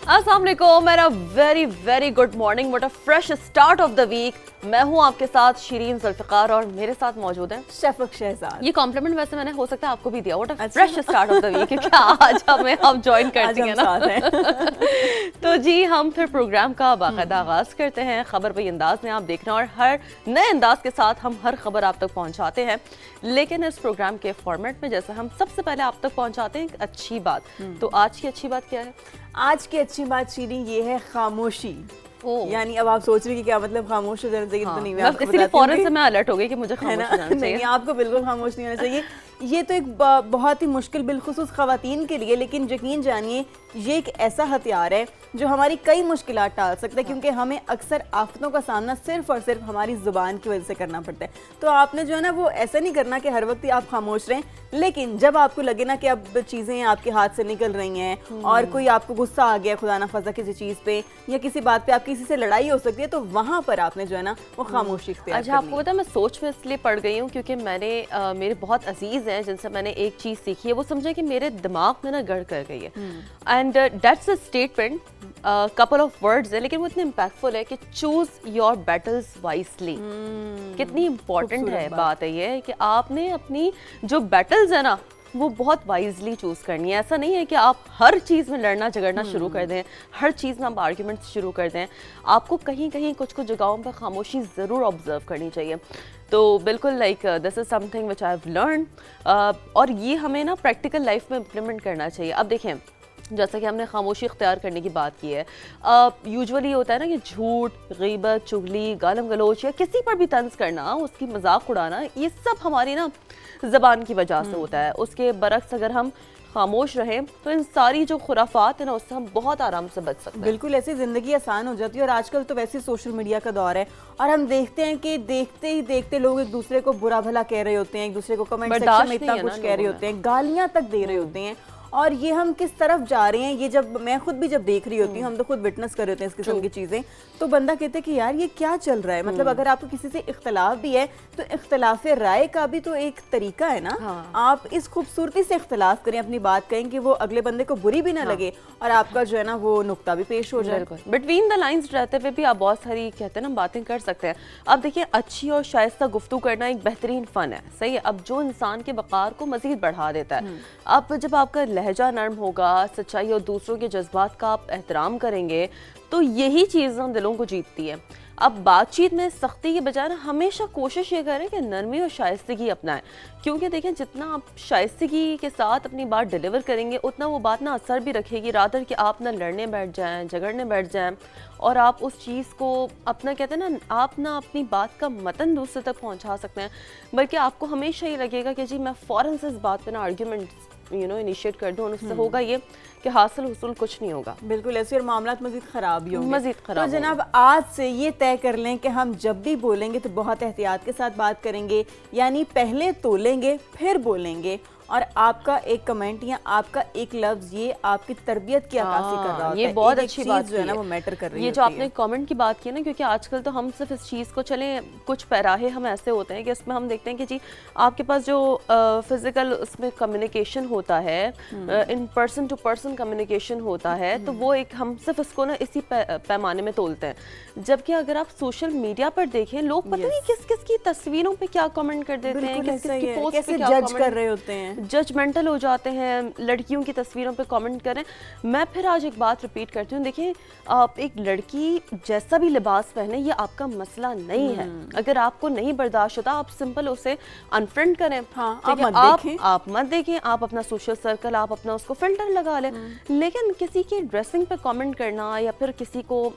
अस्सलाम वालेकुम मेरा very very good morning, what a fresh start of the week. मैं हूं आपके साथ शिरीन जुल्फ़िकार और मेरे साथ मौजूद हैं शफक शहजाद। ये कॉम्प्लीमेंट वैसे मैंने हो सकता है आपको भी दिया, what a fresh start of the week, क्योंकि आज हमें आप ज्वाइन करती हैं ना। तो जी हम फिर प्रोग्राम का बाकायदा आगाज़ करते हैं। खबर पे अंदाज में आप देख रहे हैं और हर नए अंदाज के साथ हम हर खबर आप तक पहुंचाते हैं, लेकिन इस प्रोग्राम के फॉर्मेट में जैसे हम सबसे पहले आप तक पहुंचाते हैं एक अच्छी बात। तो आज की अच्छी बात क्या है? आज की अच्छी बात शीरी ये है खामोशी। यानी अब आप सोच रही हैं कि क्या मतलब खामोश हो जाना चाहिए? तो नहीं, मैं आपको इसीलिए फौरन से मैं अलर्ट हो गई कि मुझे खामोश हो जाना चाहिए। नहीं, आपको बिल्कुल खामोश नहीं होना चाहिए। ये तो एक बहुत ही मुश्किल बिलखुसूस ख़वातीन के लिए, लेकिन यकीन जानिए ये एक ऐसा हथियार है जो हमारी कई मुश्किलात टाल सकता है, क्योंकि हमें अक्सर आफतों का सामना सिर्फ और सिर्फ हमारी ज़ुबान की वजह से करना पड़ता है। तो आपने जो है ना वो ऐसा नहीं करना कि हर वक्त ही आप खामोश रहें, लेकिन जब आपको लगे ना कि अब चीज़ें आपके हाथ से निकल रही हैं और कोई आपको गुस्सा आ गया खुदा ना फ़ज़ा किसी चीज़ पे या किसी बात पे आपकी किसी से लड़ाई हो सकती है, तो वहाँ पर आपने जो है ना वो खामोशी इख्तियार करनी है। आपको पता है मैं सोच में इसलिए पड़ गई हूँ क्योंकि मैंने मेरे बहुत अजीज हैं जिनसे मैंने एक चीज़ सीखी है, वो समझे कि मेरे दिमाग में ना गड़ कर गई है। And that's a statement, couple of words है, लेकिन वो इतने इम्पैक्टफुल है कि चूज योर बैटल्स वाइसली। कितनी इंपॉर्टेंट है बात है ये कि आपने अपनी जो बैटल्स है ना वो बहुत वाइजली चूज करनी है। ऐसा नहीं है कि आप हर चीज़ में लड़ना झगड़ना शुरू कर दें, हर चीज़ में आप आर्ग्यूमेंट्स शुरू कर दें। आपको कहीं कहीं कुछ कुछ जगहों पर खामोशी ज़रूर ऑब्जर्व करनी चाहिए। तो बिल्कुल like this is something which I have learn, और ये हमें ना प्रैक्टिकल लाइफ में इम्प्लीमेंट करना चाहिए। अब देखें, जैसा कि हमने खामोशी इख्तियार करने की बात की है, यूजुअली होता है ना कि झूठ, गीबत, चुगली, गालम गलोच या किसी पर भी तंज करना, उसकी मजाक उड़ाना, ये सब हमारी ना ज़बान की वजह से होता है। उसके बरक्स अगर हम खामोश रहें तो इन सारी जो खुराफात है ना उससे हम बहुत आराम से बच सकते हैं। बिल्कुल ऐसी ज़िंदगी आसान हो जाती है। और आजकल तो वैसे सोशल मीडिया का दौर है और हम देखते हैं कि देखते ही देखते लोग एक दूसरे को बुरा भला कह रहे होते हैं, एक दूसरे को कमेंट सेक्शन में इतना कुछ कह रहे होते हैं, गालियाँ तक दे रहे होते हैं। और ये हम किस तरफ जा रहे हैं, ये जब मैं खुद भी जब देख रही होती हूँ, हम तो खुद विटनेस कर रहे होते हैं इस किस्म की चीज़ें, तो बंदा कहते हैं कि यार ये क्या चल रहा है। मतलब अगर आपको किसी से इख्तलाफ भी है तो इख्तलाफ राय का भी तो एक तरीका है ना। आप इस खूबसूरती से इख्तलाफ करें, अपनी बात कहें कि वो अगले बंदे को बुरी भी ना लगे और आपका जो है ना वो नुक्ता भी पेश हो जाए। बिटवीन द लाइन्स रहते हुए भी आप बहुत सारी कहते हैं ना बातें कर सकते हैं। अब देखिए, अच्छी और शाइस्ता गुफ्तगू करना एक बेहतरीन फ़न है, सही है। अब जो इंसान के वक़ार को मज़ीद बढ़ा देता है, अब जब आपका लहजा नर्म होगा, सच्चाई और दूसरों के जज्बात का आप एहतराम करेंगे, तो यही चीज़ हम दिलों को जीतती है। अब बातचीत में सख्ती के बजाय ना हमेशा कोशिश ये करें कि नरमी और शाइस्तगी अपनाएं, क्योंकि देखें जितना आप शाइस्तगी के साथ अपनी बात डिलीवर करेंगे उतना वो बात ना असर भी रखेगी, रादर कि आप ना लड़ने बैठ जाएं, झगड़ने बैठ जाएं और आप उस चीज़ को अपना कहते हैं ना आप ना अपनी बात का मतन दूसरे तक पहुंचा सकते हैं, बल्कि आपको हमेशा ये लगेगा कि जी मैं फ़ौरन से इस बात पे ना आर्ग्यूमेंट इनिशिएट कर दूं और उससे होगा ये कि हासिल हुसूल कुछ नहीं होगा। बिल्कुल ऐसे, और मामलात मज़ीद ख़राब ही होंगे। मज़ीद ख़राब। तो जनाब आज से ये तय कर लें कि हम जब भी बोलेंगे तो बहुत एहतियात के साथ बात करेंगे, यानी पहले तोलेंगे फिर बोलेंगे, और आपका एक कमेंट या आपका एक लफ्ज़ ये आपकी तरबियत की अक्कासी कर रहा होता है। ये बहुत अच्छी बात जो है ना वो मैटर कर रही है। ये जो आपने कमेंट की बात की ना, क्योंकि आजकल तो हम सिर्फ इस चीज़ को चलें, कुछ पैराहे हम ऐसे होते हैं कि इसमें हम देखते हैं कि जी आपके पास जो फिजिकल उसमें कम्युनिकेशन होता है, in person to person communication होता है, तो वो एक हम सिर्फ इसको ना इसी पैमाने में तोलते हैं। जबकि अगर आप सोशल मीडिया पर देखें, लोग पता नहीं किस किस की तस्वीरों पे क्या कमेंट कर देते हैं, किस किस की पोस्ट पे क्या जज कर रहे होते हैं, जजमेंटल हो जाते हैं, लड़कियों की तस्वीरों पे कमेंट करें। मैं फिर आज एक बात रिपीट करती हूँ, देखिए आप एक लड़की जैसा भी लिबास पहने ये आपका मसला नहीं है। अगर आपको नहीं बर्दाश्त होता आप सिंपल उसे अनफ्रेंड करें। आप मत देखें, आप अपना सोशल सर्कल, आप अपना उसको फिल्टर लगा लें, लेकिन किसी की ड्रेसिंग पे कमेंट करना या फिर किसी को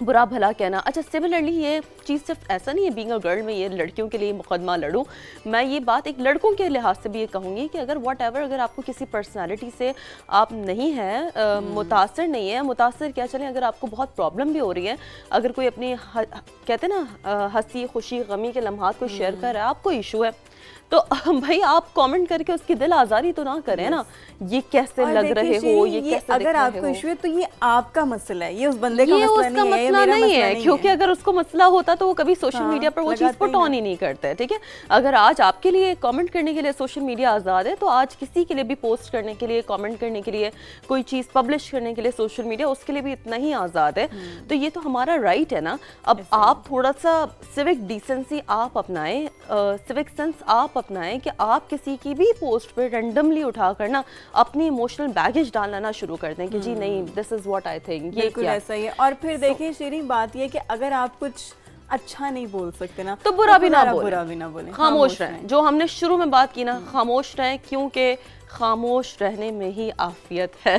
बुरा भला कहना। अच्छा, सिमिलरली ये चीज़ सिर्फ ऐसा नहीं है बीइंग अ गर्ल में ये लड़कियों के लिए मुकदमा लड़ूं, मैं ये बात एक लड़कों के लिहाज से भी ये कहूँगी कि अगर व्हाटएवर अगर आपको किसी पर्सनालिटी से आप नहीं है मुतासर नहीं है, मुतासर क्या चलें, अगर आपको बहुत प्रॉब्लम भी हो रही है, अगर कोई अपनी कहते हैं ना हंसी खुशी गमी के लम्हात को शेयर कर रहा है, आपको इशू है, تو بھائی آپ کامنٹ کر کے اس کی دل آزاری تو نہ کریں نا, یہ کیسے لگ رہے ہو, یہ کیسے اگر آپ کو ایشو ہے تو یہ آپ کا مسئلہ ہے, یہ اس بندے کا مسئلہ نہیں ہے, کیونکہ اگر اس کو مسئلہ ہوتا تو وہ کبھی سوشل میڈیا پر وہ چیز پٹ آن ہی نہیں کرتے. ٹھیک ہے, اگر آج آپ کے لیے کامنٹ کرنے کے لیے سوشل میڈیا آزاد ہے تو آج کسی کے لیے بھی پوسٹ کرنے کے لیے, کامنٹ کرنے کے لیے, کوئی چیز پبلش کرنے کے لیے سوشل میڈیا اس کے لیے بھی اتنا ہی آزاد ہے. تو یہ تو ہمارا رائٹ ہے نا. اب آپ تھوڑا سا سیوک ڈیسنسی آپ اپنائیں, سیوک سینس آپ اپنائیں کہ آپ کسی کی بھی پوسٹ پہ رینڈملی اٹھا کر نا اپنی ایموشنل بیگیج ڈالنا نہ شروع کر دیں کہ جی نہیں دس از واٹ آئی تھنک, یہ بالکل ایسا ہی ہے. اور پھر دیکھیں شیرین, بات یہ کہ اگر آپ کچھ اچھا نہیں بول سکتے نا تو برا بھی نہ بولیں, خاموش رہیں. جو ہم نے شروع میں بات کی نا, خاموش رہیں, کیونکہ خاموش رہنے میں ہی عافیت ہے.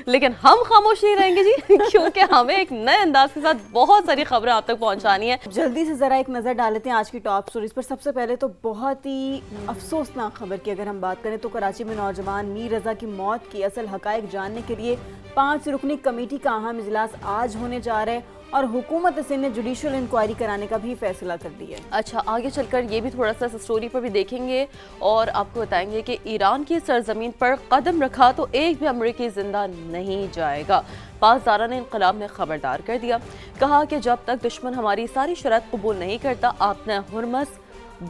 لیکن ہم خاموش نہیں رہیں گے جی, کیونکہ ہمیں ایک نئے انداز کے ساتھ بہت ساری خبریں آپ تک پہنچانی ہیں. جلدی سے ذرا ایک نظر ڈال لیتے ہیں آج کی ٹاپ سٹوریز پر. سب سے پہلے تو بہت ہی افسوسناک خبر کی اگر ہم بات کریں تو کراچی میں نوجوان میر رضا کی موت کی اصل حقائق جاننے کے لیے 5 رکنی کمیٹی کا اہم اجلاس آج ہونے جا رہا ہے, اور حکومت سندھ نے جوڈیشل انکوائری کرانے کا بھی فیصلہ کر دیا ہے. اچھا, آگے چل کر یہ بھی تھوڑا سا اسٹوری پر بھی دیکھیں گے اور آپ کو بتائیں گے کہ ایران کی سرزمین پر قدم رکھا تو ایک بھی امریکی زندہ نہیں جائے گا. پاسداران انقلاب نے خبردار کر دیا, کہا کہ جب تک دشمن ہماری ساری شرائط قبول نہیں کرتا اپنا ہرمز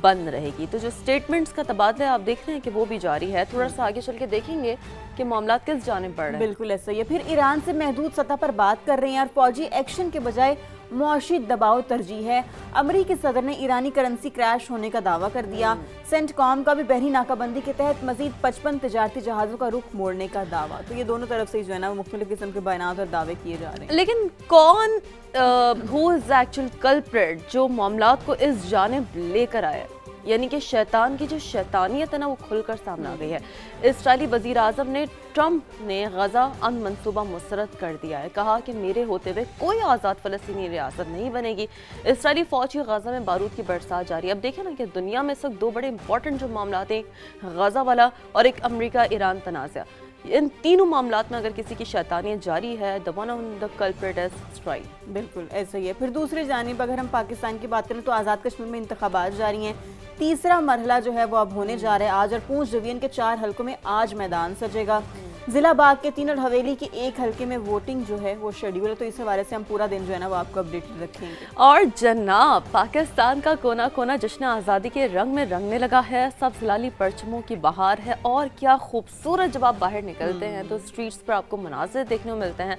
بند رہے گی. تو جو سٹیٹمنٹس کا تبادلہ آپ دیکھ رہے ہیں کہ وہ بھی جاری ہے. تھوڑا سا آگے چل کے دیکھیں گے کہ معاملات کس جانب بڑھ رہے ہیں. بالکل ایسا ہی ہے. پھر ایران سے محدود سطح پر بات کر رہے ہیں اور فوجی ایکشن کے بجائے معاشی دباؤ ترجیح ہے. امریکی صدر نے ایرانی کرنسی کریش ہونے کا دعویٰ کر دیا. سینٹ کام کا بھی بحری ناکہ بندی کے تحت مزید 55 تجارتی جہازوں کا رخ موڑنے کا دعویٰ. تو یہ دونوں طرف سے جو ہے نا مختلف قسم کے بیانات اور دعوے کیے جا رہے ہیں. لیکن کون who is actual culprit جو معاملات کو اس جانب لے کر آیا, یعنی کہ شیطان کی جو شیطانیت ہے نا وہ کھل کر سامنے آ گئی ہے. اسرائیلی وزیر اعظم نے ٹرمپ نے غزہ امن منصوبہ مسترد کر دیا ہے. کہا کہ میرے ہوتے ہوئے کوئی آزاد فلسطینی ریاست نہیں بنے گی. اسرائیلی فوج کی غزہ میں بارود کی برسات جاری ہے. اب دیکھیں نا کہ دنیا میں اس وقت 2 بڑے امپورٹنٹ جو معاملات ہیں, غزہ والا اور ایک امریکہ ایران تنازع, ان تینوں معاملات میں اگر کسی کی شیطانیت جاری ہے the one of the culprit is Israel. بالکل ایسا ہی ہے. پھر دوسری جانب اگر ہم پاکستان کی بات کریں تو آزاد کشمیر میں انتخابات جاری ہیں. تیسرا مرحلہ جو ہے وہ اب ہونے جا رہا ہے آج, اور پونچھ ڈویژن کے 4 حلقوں میں آج میدان سجے گا. ضلع باغ کے 3 اور حویلی کے 1 حلقے میں ووٹنگ جو ہے وہ شیڈیول ہے. تو اس حوالے سے ہم پورا دن جو ہے نا وہ آپ کو اپڈیٹ رکھیں گے. اور جناب پاکستان کا کونا کونا جشن آزادی کے رنگ میں رنگنے لگا ہے. سب ہلالی پرچموں کی بہار ہے, اور کیا خوبصورت جب آپ باہر نکلتے ہیں تو اسٹریٹس پر آپ کو مناظر دیکھنے کو ملتے ہیں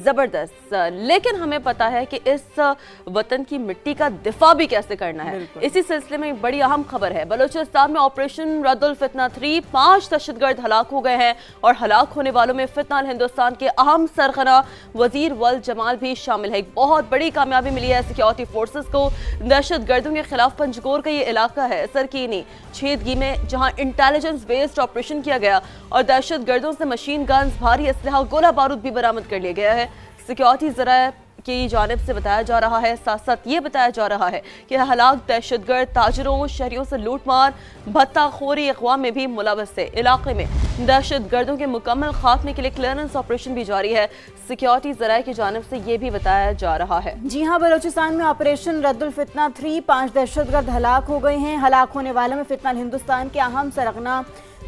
زبردست. لیکن ہمیں پتا ہے کہ اس وطن کی مٹی کا دفاع بھی کیسے کرنا ہے. اسی سلسلے میں ایک بڑی اہم خبر ہے. بلوچستان میں آپریشن رد الفتنہ 3 5 دہشت گرد ہلاک ہو گئے ہیں, اور ہلاک ہونے والوں میں فتنہ ہندوستان کے اہم سرغنہ وزیر ولد جمال بھی شامل ہے. ایک بہت بڑی کامیابی ملی ہے سیکیورٹی فورسز کو. دہشت گردوں کے خلاف پنجگور کا یہ علاقہ ہے سرکینی چھیدگی میں, جہاں انٹیلیجنس بیسڈ آپریشن کیا گیا اور دہشت گردوں سے مشین گنز, بھاری اسلحہ, گولہ بارود بھی برآمد کر لیا گیا ہے. سیکیورٹی ذرائع کی جانب سے بتایا جا رہا ہے, ساتھ ساتھ یہ بتایا جا رہا ہے کہ ہلاک دہشت گرد تاجروں, شہریوں سے لوٹ مار, بھتہ خوری اقوام میں بھی ملوث ہے. علاقے میں دہشت گردوں کے مکمل خاتمے کے لیے کلیئرنس آپریشن بھی جاری ہے. سیکیورٹی ذرائع کی جانب سے یہ بھی بتایا جا رہا ہے. جی ہاں, بلوچستان میں آپریشن رد الفتنہ 3 5 دہشت گرد ہلاک ہو گئے ہیں. ہلاک ہونے والوں میں فتنہ ہندوستان کے اہم سرغنہ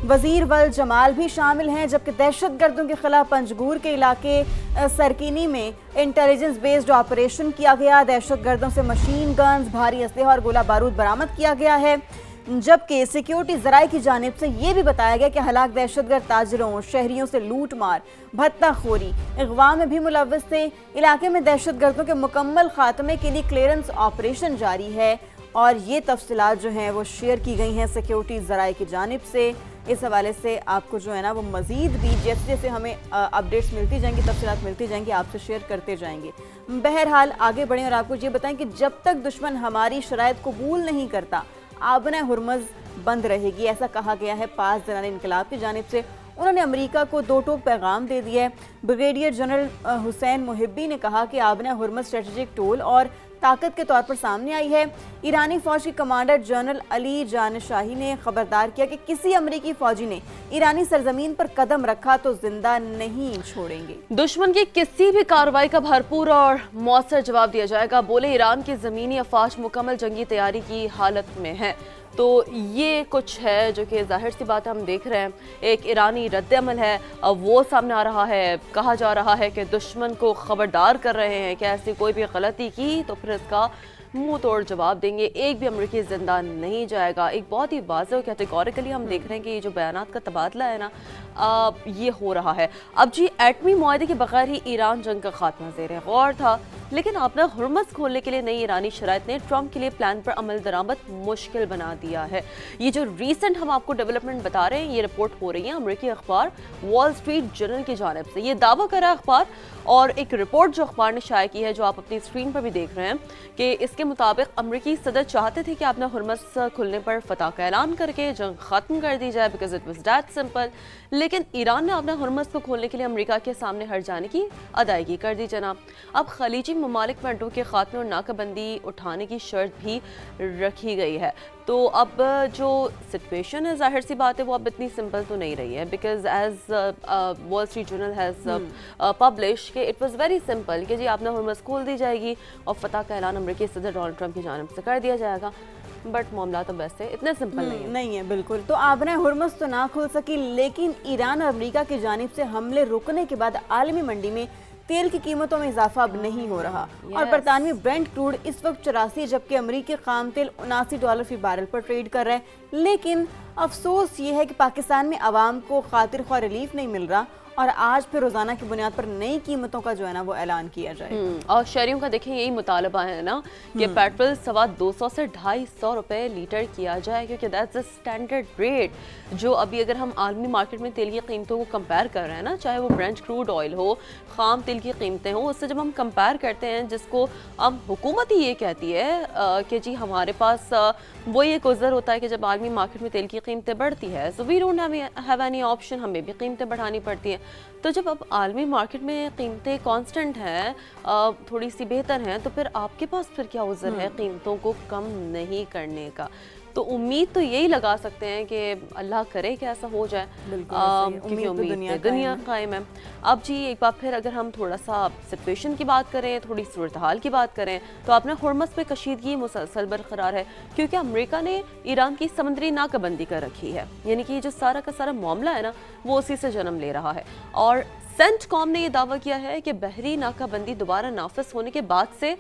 وزیر ولد جمال بھی شامل ہیں, جبکہ دہشت گردوں کے خلاف پنجگور کے علاقے سرکینی میں انٹیلیجنس بیسڈ آپریشن کیا گیا. دہشت گردوں سے مشین گنز, بھاری اسلحہ اور گولہ بارود برآمد کیا گیا ہے. جبکہ سیکیورٹی ذرائع کی جانب سے یہ بھی بتایا گیا کہ ہلاک دہشت گرد تاجروں, شہریوں سے لوٹ مار, بھتہ خوری اغوا میں بھی ملوث تھے. علاقے میں دہشت گردوں کے مکمل خاتمے کے لیے کلیئرنس آپریشن جاری ہے, اور یہ تفصیلات جو ہیں وہ شیئر کی گئی ہیں سیکیورٹی ذرائع کی جانب سے. اس حوالے سے آپ کو جو ہے نا وہ مزید بھی جیسے جیسے ہمیں اپڈیٹس ملتی جائیں گی, تفصیلات ملتی جائیں گی, آپ سے شیئر کرتے جائیں گے. بہرحال آگے بڑھیں اور آپ کو یہ بتائیں کہ جب تک دشمن ہماری شرائط قبول نہیں کرتا آبنہ ہرمز بند رہے گی, ایسا کہا گیا ہے پاسداران انقلاب کی جانب سے. انہوں نے امریکہ کو 2 ٹوک پیغام دے دیا ہے. بریگیڈیئر جنرل حسین محبی نے کہا کہ آبنہ ہرمز اسٹریٹجک ٹول اور طاقت کے طور پر سامنے آئی ہے. ایرانی فوج کے کمانڈر جنرل علی جانشاہی نے خبردار کیا کہ کسی امریکی فوجی نے ایرانی سرزمین پر قدم رکھا تو زندہ نہیں چھوڑیں گے. دشمن کی کسی بھی کارروائی کا بھرپور اور مؤثر جواب دیا جائے گا, بولے ایران کی زمینی افواج مکمل جنگی تیاری کی حالت میں ہے. تو یہ کچھ ہے جو کہ ظاہر سی بات ہم دیکھ رہے ہیں. ایک ایرانی رد عمل ہے وہ سامنے آ رہا ہے. کہا جا رہا ہے کہ دشمن کو خبردار کر رہے ہیں کہ ایسی کوئی بھی غلطی کی تو پھر اس کا منہ توڑ جواب دیں گے. ایک بھی امریکی زندہ نہیں جائے گا. ایک بہت ہی واضح و کیٹیگوریکلی ہم دیکھ رہے ہیں کہ یہ جو بیانات کا تبادلہ ہے نا یہ ہو رہا ہے. اب جی ایٹمی معاہدے کے بغیر ہی ایران جنگ کا خاتمہ زیر غور تھا، لیکن اپنا ہرمز کھولنے کے لیے نئی ایرانی شرائط نے ٹرمپ کے لیے پلان پر عمل درآمد مشکل بنا دیا ہے. یہ جو ریسنٹ ہم آپ کو ڈیولپمنٹ بتا رہے ہیں یہ رپورٹ ہو رہی ہے امریکی اخبار وال اسٹریٹ جرنل کی جانب سے. یہ دعویٰ کر رہا ہے اخبار، اور ایک رپورٹ جو اخبار نے شائع کی ہے جو آپ اپنی اسکرین پر بھی دیکھ رہے ہیں، کہ اس کے مطابق امریکی صدر چاہتے تھے کہ اپنا ہرمز کھلنے پر فتح کا اعلان کر کے جنگ ختم کر دی جائے because it was that simple. لیکن ایران نے اپنا ہرمز کو کھولنے کے لیے امریکہ کے سامنے ہٹ جانے کی ادائیگی کر دی جناب. اب خلیجی ممالک میں اڈوں کے خاتمے اور ناکہ بندی اٹھانے کی شرط بھی رکھی گئی ہے. تو اب جو سچویشن ہے ظاہر سی بات ہے وہ اب اتنی سمپل تو نہیں رہی ہے because as Wall Street Journal has publish کہ اٹ واز ویری سمپل کہ جی آپ نے ہرمز کھول دی جائے گی اور فتح کا اعلان امریکی صدر ڈونلڈ ٹرمپ کی جانب سے کر دیا جائے گا. بٹ معاملات اب ویسے اتنے سمپل نہیں ہے. بالکل. تو آبرہ ہرمز تو نہ کھل سکی، لیکن ایران اور امریکہ کی جانب سے حملے رکنے کے بعد عالمی منڈی میں تیل کی قیمتوں میں اضافہ اب نہیں ہو رہا. اور برطانوی برنٹ کروڈ اس وقت 84 جبکہ امریکی خام تیل $79 فی بیرل پر ٹریڈ کر رہا ہے. لیکن افسوس یہ ہے کہ پاکستان میں عوام کو خاطر خواہ ریلیف نہیں مل رہا اور آج پھر روزانہ کی بنیاد پر نئی قیمتوں کا جو ہے نا وہ اعلان کیا جائے. اور شہریوں کا دیکھیں یہی مطالبہ ہے نا کہ پیٹرول $200 سے $250 لیٹر کیا جائے، کیونکہ دیٹس اے اسٹینڈرڈ ریٹ جو ابھی اگر ہم عالمی مارکیٹ میں تیل کی قیمتوں کو کمپیئر کر رہے ہیں نا، چاہے وہ برنٹ کروڈ آئل ہو، خام تیل کی قیمتیں ہوں، اس سے جب ہم کمپیئر کرتے ہیں جس کو اب حکومت ہی یہ کہتی ہے کہ جی ہمارے پاس وہ ایک عذر ہوتا ہے کہ جب عالمی مارکیٹ میں تیل کی قیمتیں بڑھتی ہے so we don't have any option, ہمیں بھی قیمتیں بڑھانی پڑتی ہیں. تو جب اب عالمی مارکیٹ میں قیمتیں کانسٹنٹ ہیں، تھوڑی سی بہتر ہیں، تو پھر آپ کے پاس پھر کیا عذر ہے قیمتوں کو کم نہیں کرنے کا؟ تو امید تو یہی لگا سکتے ہیں کہ اللہ کرے کہ ایسا ہو جائے، کیونکہ امید دنیا قائم ہے. اب جی ایک بار پھر اگر ہم تھوڑا سا سچویشن کی بات کریں، تھوڑی صورتحال کی بات کریں، تو اپنا ہرمز پہ کشیدگی مسلسل برقرار ہے کیونکہ امریکہ نے ایران کی سمندری ناکہ بندی کر رکھی ہے. یعنی کہ یہ جو سارا کا سارا معاملہ ہے نا وہ اسی سے جنم لے رہا ہے. اور سینٹ کام نے یہ دعویٰ کیا ہے کہ بحری ناکہ بندی دوبارہ نافذ ہونے کے بعد سے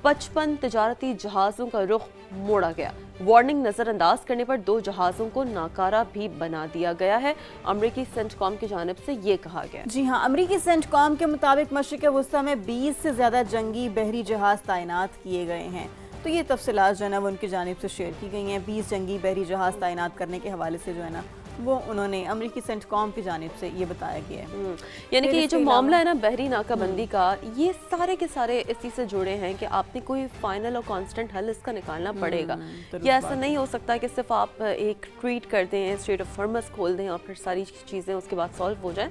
55 تجارتی جہازوں کا رخ موڑا گیا. وارننگ نظر انداز کرنے پر 2 جہازوں کو ناکارہ بھی بنا دیا گیا ہے. امریکی سینٹ کام کی جانب سے یہ کہا گیا. جی ہاں، امریکی سینٹ کام کے مطابق مشرق وسطیٰ میں 20 سے زیادہ جنگی بحری جہاز تعینات کیے گئے ہیں. تو یہ تفصیلات جو ہے نا وہ ان کی جانب سے شیئر کی گئی ہیں. 20 جنگی بحری جہاز تعینات کرنے کے حوالے سے جو ہے نا وہ انہوں نے امریکی سینٹ کام کی جانب سے یہ بتایا گیا ہے. یعنی کہ یہ جو معاملہ ہے نا بحری ناکہ بندی کا، یہ سارے کے سارے اسی سے جڑے ہیں کہ آپ نے کوئی فائنل اور کانسٹنٹ حل اس کا نکالنا پڑے گا. یہ ایسا نہیں ہو سکتا کہ صرف آپ ایک ٹویٹ کر دیں، اسٹریٹ آف ہرمز کھول دیں اور پھر ساری چیزیں اس کے بعد سالو ہو جائیں.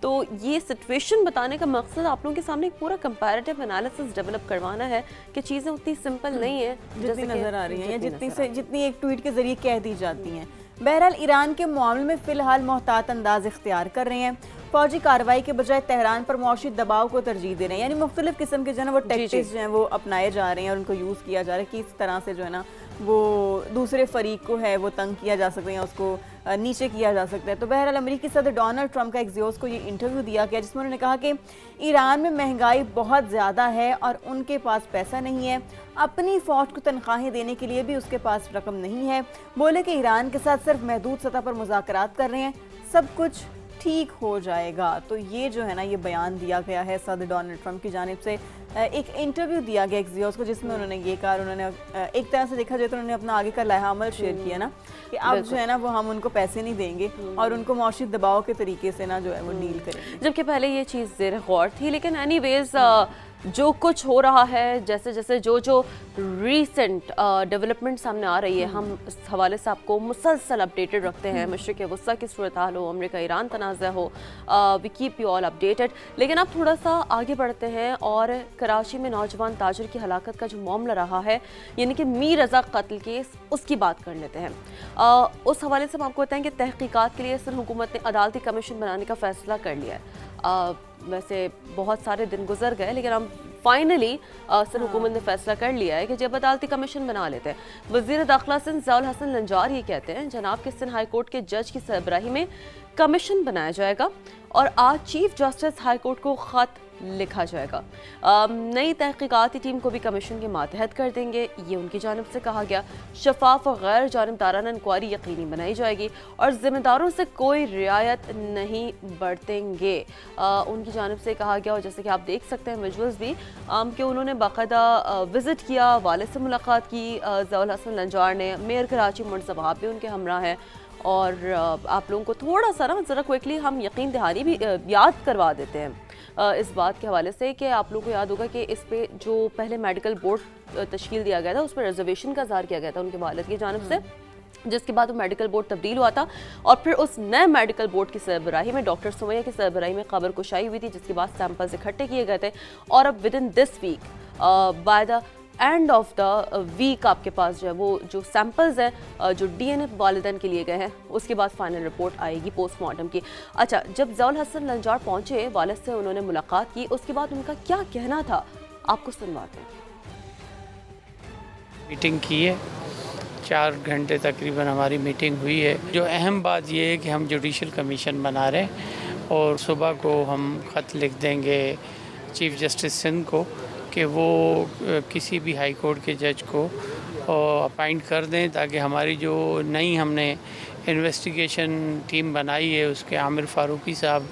تو یہ سچویشن بتانے کا مقصد آپ لوگوں کے سامنے ایک پورا کمپیریٹیو انالیسس ڈیولپ کروانا ہے کہ چیزیں اتنی سمپل نہیں ہیں جتنی نظر آ رہی ہیں یا جتنی ایک ٹویٹ کے ذریعے کہہ دی جاتی ہیں. بہرحال ایران کے معاملے میں فی الحال محتاط انداز اختیار کر رہے ہیں. فوجی کارروائی کے بجائے تہران پر معاشی دباؤ کو ترجیح دے رہے ہیں. یعنی مختلف قسم کے جو ہے نا وہ ٹیکٹکس جو ہیں وہ اپنائے جا رہے ہیں اور ان کو یوز کیا جا رہا ہے کہ اس طرح سے جو ہے نا وہ دوسرے فریق کو ہے وہ تنگ کیا جا سکتے ہیں، اس کو نیچے کیا جا سکتا ہے. تو بہرحال امریکی صدر ڈونلڈ ٹرمپ کا ایکزیوس کو یہ انٹرویو دیا گیا جس میں انہوں نے کہا کہ ایران میں مہنگائی بہت زیادہ ہے اور ان کے پاس پیسہ نہیں ہے، اپنی فوج کو تنخواہیں دینے کے لیے بھی اس کے پاس رقم نہیں ہے. بولے کہ ایران کے ساتھ صرف محدود سطح پر مذاکرات کر رہے ہیں، سب کچھ ٹھیک ہو جائے گا. تو یہ جو ہے نا یہ بیان دیا گیا ہے صدر ڈونلڈ ٹرمپ کی جانب سے. ایک انٹرویو دیا گیا ایکزیوس کو جس میں انہوں نے یہ کہا، انہوں نے ایک طرح سے دیکھا جائے تو انہوں نے اپنا آگے کا لائحہ عمل شیئر کیا نا کہ اب جو ہے نا وہ ہم ان کو پیسے نہیں دیں گے اور ان کو معاشی دباؤ کے طریقے سے نا جو ہے وہ ڈیل کریں گے. جبکہ پہلے یہ چیز زیر غور تھی. لیکن اینی ویز جو کچھ ہو رہا ہے، جیسے جیسے جو ریسنٹ ڈیولپمنٹ سامنے آ رہی ہے، ہم اس حوالے سے آپ کو مسلسل اپڈیٹڈ رکھتے ہیں. مشرق وسطیٰ کی صورتحال ہو، امریکہ ایران تنازع ہو، we keep you all updated. لیکن اب تھوڑا سا آگے بڑھتے ہیں اور کراچی میں نوجوان تاجر کی ہلاکت کا جو معاملہ رہا ہے، یعنی کہ میر رضا قتل کیس، اس کی بات کر لیتے ہیں. اس حوالے سے ہم آپ کو بتائیں کہ تحقیقات کے لیے سندھ حکومت نے عدالتی کمیشن بنانے کا فیصلہ کر لیا ہے. ویسے بہت سارے دن گزر گئے لیکن ہم फाइनली सिंध हुकूमत ने फैसला कर लिया है कि जब अदालती कमीशन बना लेते हैं। वज़ीर दाखिला सिंध ज़ियाउल हसन लंजार ये कहते हैं जनाब के सिंध हाई कोर्ट के जज की सरबराही में कमीशन बनाया जाएगा और आज चीफ जस्टिस हाई कोर्ट को ख़त लिखा जाएगा। नई तहकीकाती टीम को भी कमीशन के मातहत कर देंगे, ये उनकी जानिब से कहा गया। शफाफ और गैर जानिबदाराना इंक्वायरी यकीनी बनाई जाएगी और ज़िम्मेदारों से कोई रियायत नहीं बरतेंगे, उनकी जानिब से कहा गया। और जैसे कि आप देख सकते हैं विजुअल्स भी कि उन्होंने बाकायदा विज़िट किया, वालिद से मुलाकात की ज़ियाउल हसन लंजार ने। मेयर कराची मुंतज़ब वहाब भी उनके हमरा हैं। और आप लोगों को थोड़ा सा ना ज़रा क्विकली हम यकीन दहानी भी याद करवा देते हैं इस बात के हवाले से कि आप लोगों को याद होगा कि इस पे जो पहले मेडिकल बोर्ड तश्कील दिया गया था उस पर रिजर्वेशन का इज़हार किया गया था उनके वालिद की जानिब से, जिसके बाद वो मेडिकल बोर्ड तब्दील हुआ था और फिर उस नए मेडिकल बोर्ड की सरबराही में डॉक्टर सुमैया की सरबराही में खबर कुशाई हुई थी, जिसके बाद सैंपल्स इकट्ठे किए गए थे। और अब within this week by the end of the week आपके पास जो है वो जो सैंपल्स हैं जो डीएनए वालिदैन के लिए गए हैं उसके बाद फाइनल रिपोर्ट आएगी पोस्टमार्टम की। अच्छा, जब ज़ियाउल हसन लंजार पहुंचे, वालिद से उन्होंने मुलाकात की, उसके बाद उनका क्या कहना था आपको सुनवाते हैं। मीटिंग की है, 4 घंटे तकरीबन हमारी मीटिंग हुई है। जो अहम बात ये है कि हम जुडिशल कमीशन बना रहे हैं और सुबह को हम ख़त लिख देंगे चीफ जस्टिस सिंध को कि वो किसी भी हाई कोर्ट के जज को अपॉइंट कर दें ताकि हमारी जो नई हमने इन्वेस्टिगेशन टीम बनाई है उसके आमिर फारूकी साहब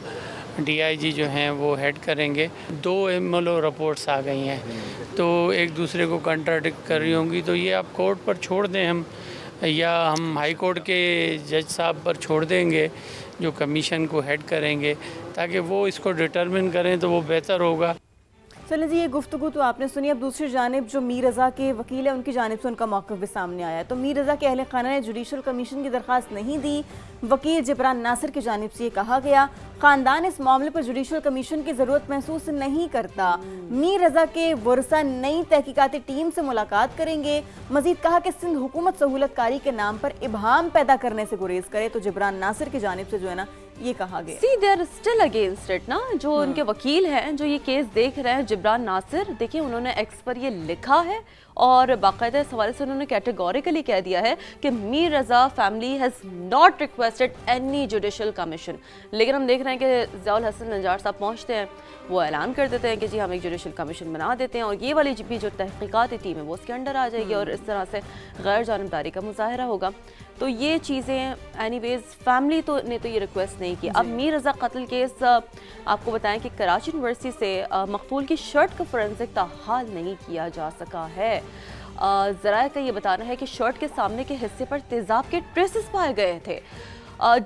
DIG जो हैं वो हेड करेंगे। 2 MLO रिपोर्ट्स आ गई हैं तो एक दूसरे को कंट्राडिक्ट कर रही होंगी, तो ये आप कोर्ट पर छोड़ दें हम, या हम हाई कोर्ट के जज साहब पर छोड़ देंगे जो कमीशन को हेड करेंगे, ताकि वो इसको डिटरमिन करें तो वो बेहतर होगा। चलें जी, ये गुफ्तगू तो आपने सुनी। अब दूसरी जानिब जो मीर रज़ा के वकील हैं उनकी जानिब से उनका मौक़िफ़ भी सामने आया है। तो मीर रज़ा के अहले खाना ने जुडिशल कमीशन की दरख्वास्त नहीं दी। वकील जिब्रान नासिर की जानिब से ये कहा गया ख़ानदान इस मामले पर जुडिशल कमीशन की ज़रूरत महसूस नहीं करता। मीर रज़ा के वर्सा नई तहकीकाती टीम से मुलाकात करेंगे। मज़ीद कहा कि सिंध हुकूमत सहूलत कारी के नाम पर इबहाम पैदा करने से गुरेज करे। तो जिब्रान नासिर की जानिब से जो है ना ये कहा गया। See, they are still against it ना। जो उनके वकील हैं जो ये केस देख रहे हैं, जिब्रान नासिर, देखिए उन्होंने एक्स पर ये लिखा है और बाकायदा इस हवाले से उन्होंने कैटेगोरिकली कह दिया है कि Mir Raza family has not requested any judicial commission. लेकिन हम देख रहे हैं कि ज़ियाउल हसन लंजार साहब पहुँचते हैं, वो ऐलान कर देते हैं कि जी हम एक जुडिशल कमीशन बना देते हैं और ये वाली भी जो तहकीकाती टीम है वो उसके अंडर आ जाएगी और इस तरह से गैर जानिबदारी का मुजाहरा होगा। तो ये चीज़ें एनीवेज फैमिली ने तो ये रिक्वेस्ट नहीं की। अब मीर रज़ा कत्ल केस आपको बताएं कि कराची यूनिवर्सिटी से मकतूल की शर्ट का फोरेंसिक ताहाल नहीं किया जा सका है। ज़राए का ये बताना है कि शर्ट के सामने के हिस्से पर तेज़ाब के ट्रेसेस पाए गए थे।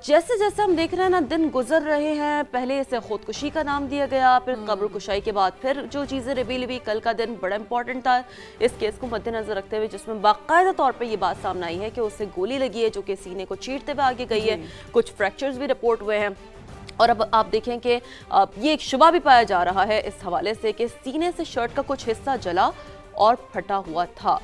जैसे जैसे हम देख रहे हैं ना दिन गुजर रहे हैं, पहले इसे खुदकुशी का नाम दिया गया, फिर कब्र कुशाई के बाद फिर जो चीज़ें रिवील हुई। कल का दिन बड़ा इंपॉर्टेंट था इस केस को मद्देनजर रखते हुए, जिसमें बाकायदा तौर पर यह बात सामने आई है कि उसे गोली लगी है जो कि सीने को चीरते हुए आगे गई है। कुछ फ्रैक्चर्स भी रिपोर्ट हुए हैं और अब आप देखें कि ये एक शुबा भी पाया जा रहा है इस हवाले से कि सीने से शर्ट का कुछ हिस्सा जला और फटा हुआ था।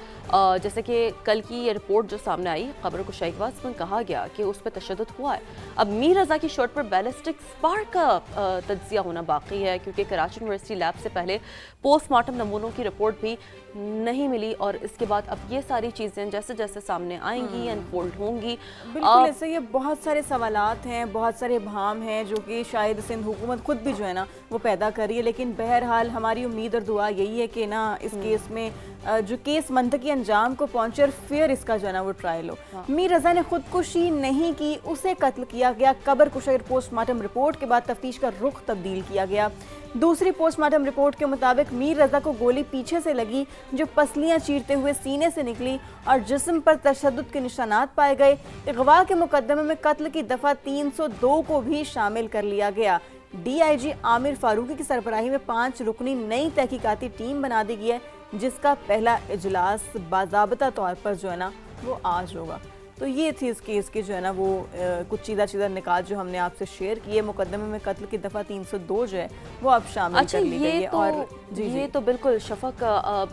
जैसे कि कल की ये रिपोर्ट जो सामने आई खबर कुशाई के बाद, उसमें कहा गया कि उस पर तशद्दुद हुआ है। अब मीर रज़ा की शर्ट पर बैलिस्टिक स्पार्क का तज्जिया होना बाकी है क्योंकि कराची यूनिवर्सिटी लैब से पहले पोस्टमार्टम नमूनों की रिपोर्ट भी नहीं मिली और इसके बाद अब ये सारी चीज़ें जैसे जैसे सामने आएंगी अनफोल्ड होंगी। बिल्कुल ऐसे ये बहुत सारे सवालात हैं, बहुत सारे भाम हैं जो कि शायद सिंध हुकूमत खुद भी जो है ना वो पैदा कर रही है। लेकिन बहरहाल हमारी उम्मीद और दुआ यही है कि ना इस केस में जो केस मंतकी अंजाम को पहुंचे और फिर इसका जो है ना वो ट्रायल हो। मीर रज़ा ने खुदकुशी नहीं की, उसे कत्ल किया गया। कब्र कुशाई पोस्टमार्टम रिपोर्ट के बाद तफ्तीश का रुख तब्दील किया गया। दूसरी पोस्टमार्टम रिपोर्ट के मुताबिक मीर रज़ा को गोली पीछे से लगी जो पसलियां चीरते हुए सीने से निकली और जिस्म पर तशद्दुद के निशानात पाए गए। अगवा के मुकदमे में कत्ल की दफ़ा 302 को भी शामिल कर लिया गया। DIG आमिर फारूकी की सरबराही में 5 रुकनी नई तहकीकाती टीम बना दी गई है जिसका पहला इजलास बाज़ाबता तौर पर जो है ना वो आज होगा। تو یہ تھی اس کیس کی جو ہے نا وہ کچھ چیزہ نکات جو ہم نے آپ سے شیئر کی ہے. مقدمے میں قتل کی دفعہ 302 جو ہے وہ اب شامل کر لی گئی ہے. اور یہ تو بالکل شفق,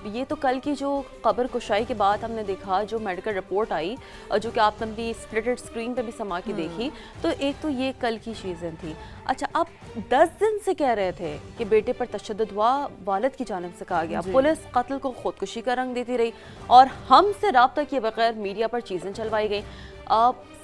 یہ تو کل کی جو قبر کشائی کے بعد ہم نے دیکھا, جو میڈیکل رپورٹ آئی جو کہ آپ نے بھی سپلٹڈ اسکرین پہ بھی سما کے دیکھی, تو ایک تو یہ کل کی چیزیں تھیں. اچھا, آپ 10 دن سے کہہ رہے تھے کہ بیٹے پر تشدد ہوا, والد کی جانب سے کہا گیا, پولیس قتل کو خودکشی کا رنگ دیتی رہی اور ہم سے رابطہ کیے بغیر میڈیا پر چیزیں چلوائی گئیں.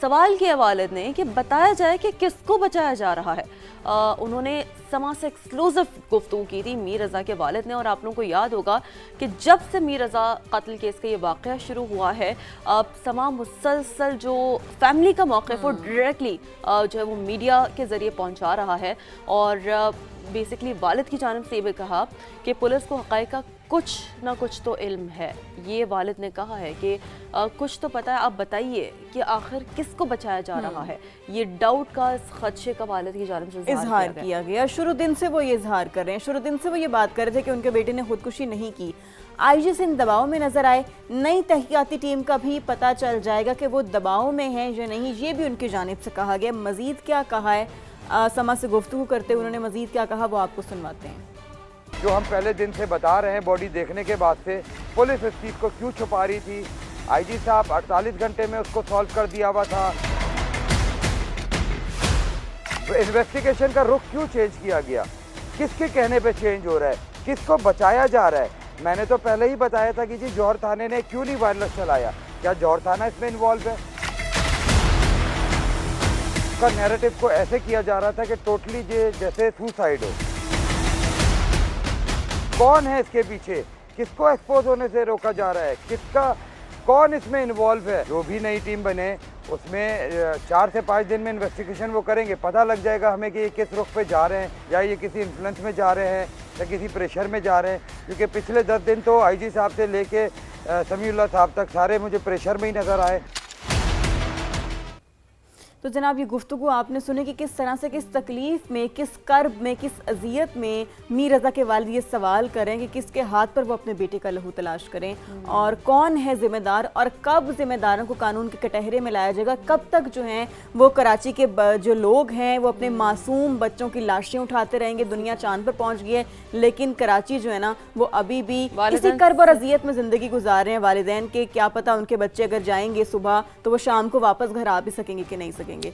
سوال کیا والد نے کہ بتایا جائے کہ کس کو بچایا جا رہا ہے. انہوں نے سما سے ایکسکلوزیو گفتگو کی تھی میر رضا کے والد نے, اور آپ لوگوں کو یاد ہوگا کہ جب سے میر رضا قتل کیس کا یہ واقعہ شروع ہوا ہے, سما مسلسل جو فیملی کا موقف وہ ڈائریکٹلی جو ہے وہ میڈیا کے ذریعے پہنچا رہا ہے. اور بیسکلی والد کی جانب سے یہ بھی کہا کہ پولیس کو حقائق کا کچھ نہ کچھ تو علم ہے. یہ والد نے کہا ہے کہ کچھ تو پتہ ہے, آپ بتائیے کہ آخر کس کو بچایا جا رہا ہے. یہ ڈاؤٹ کا, اس خدشے کا والد کی جانب سے اظہار کیا گیا. شروع دن سے وہ یہ اظہار کر رہے ہیں, شروع دن سے وہ یہ بات کر رہے تھے کہ ان کے بیٹے نے خودکشی نہیں کی. آئی جی سندھ دباؤ میں نظر آئے. نئی تحقیقاتی ٹیم کا بھی پتہ چل جائے گا کہ وہ دباؤ میں ہیں یا نہیں, یہ بھی ان کی جانب سے کہا گیا. مزید کیا کہا ہے سما سے گفتگو کرتے انہوں نے مزید کیا کہا وہ آپ کو سنواتے ہیں. جو ہم پہلے دن سے بتا رہے ہیں, باڈی دیکھنے کے بعد سے پولیس اس چیز کو کیوں چھپا رہی تھی. آئی جی صاحب 48 گھنٹے میں اس کو سالو کر دیا ہوا تھا. انویسٹیگیشن کا رخ کیوں چینج کیا گیا, کس کے کہنے پہ چینج ہو رہا ہے, کس کو بچایا جا رہا ہے. میں نے تو پہلے ہی بتایا تھا کہ جی جوہر تھانے نے کیوں نہیں وائرلیس چلایا. کیا جوہر تھانہ اس میں انوالو ہے؟ اس کا نیریٹو کو ایسے کیا جا رہا تھا کہ ٹوٹلی جیسے سوسائڈ ہو. کون ہے اس کے پیچھے, کس کو ایکسپوز ہونے سے روکا جا رہا ہے, کس کا کون اس میں انوالو ہے. جو بھی نئی ٹیم بنے اس میں 4 سے 5 دن میں انویسٹیگیشن وہ کریں گے, پتہ لگ جائے گا ہمیں کہ یہ کس رخ پہ جا رہے ہیں, یا یہ کسی انفلوئنس میں جا رہے ہیں یا کسی پریشر میں جا رہے ہیں. کیونکہ پچھلے 10 دن تو آئی جی صاحب سے لے کے سمیع اللہ صاحب تک سارے مجھے پریشر میں ہی نظر آئے. تو جناب یہ گفتگو آپ نے سنے کہ کس طرح سے, کس تکلیف میں, کس کرب میں, کس اذیت میں میر رضا کے والد یہ سوال کریں کہ کس کے ہاتھ پر وہ اپنے بیٹے کا لہو تلاش کریں, اور کون ہے ذمہ دار, اور کب ذمہ داروں کو قانون کے کٹہرے میں لایا جائے گا. کب تک جو ہیں وہ کراچی کے جو لوگ ہیں وہ اپنے معصوم بچوں کی لاشیں اٹھاتے رہیں گے. دنیا چاند پر پہنچ گئی ہے لیکن کراچی جو ہے نا وہ ابھی بھی اسی کرب اور اذیت میں زندگی گزار رہے ہیں. والدین کے کیا پتہ ان کے بچے اگر جائیں گے صبح تو وہ شام کو واپس گھر آ بھی سکیں گے کہ نہیں سکیں گے.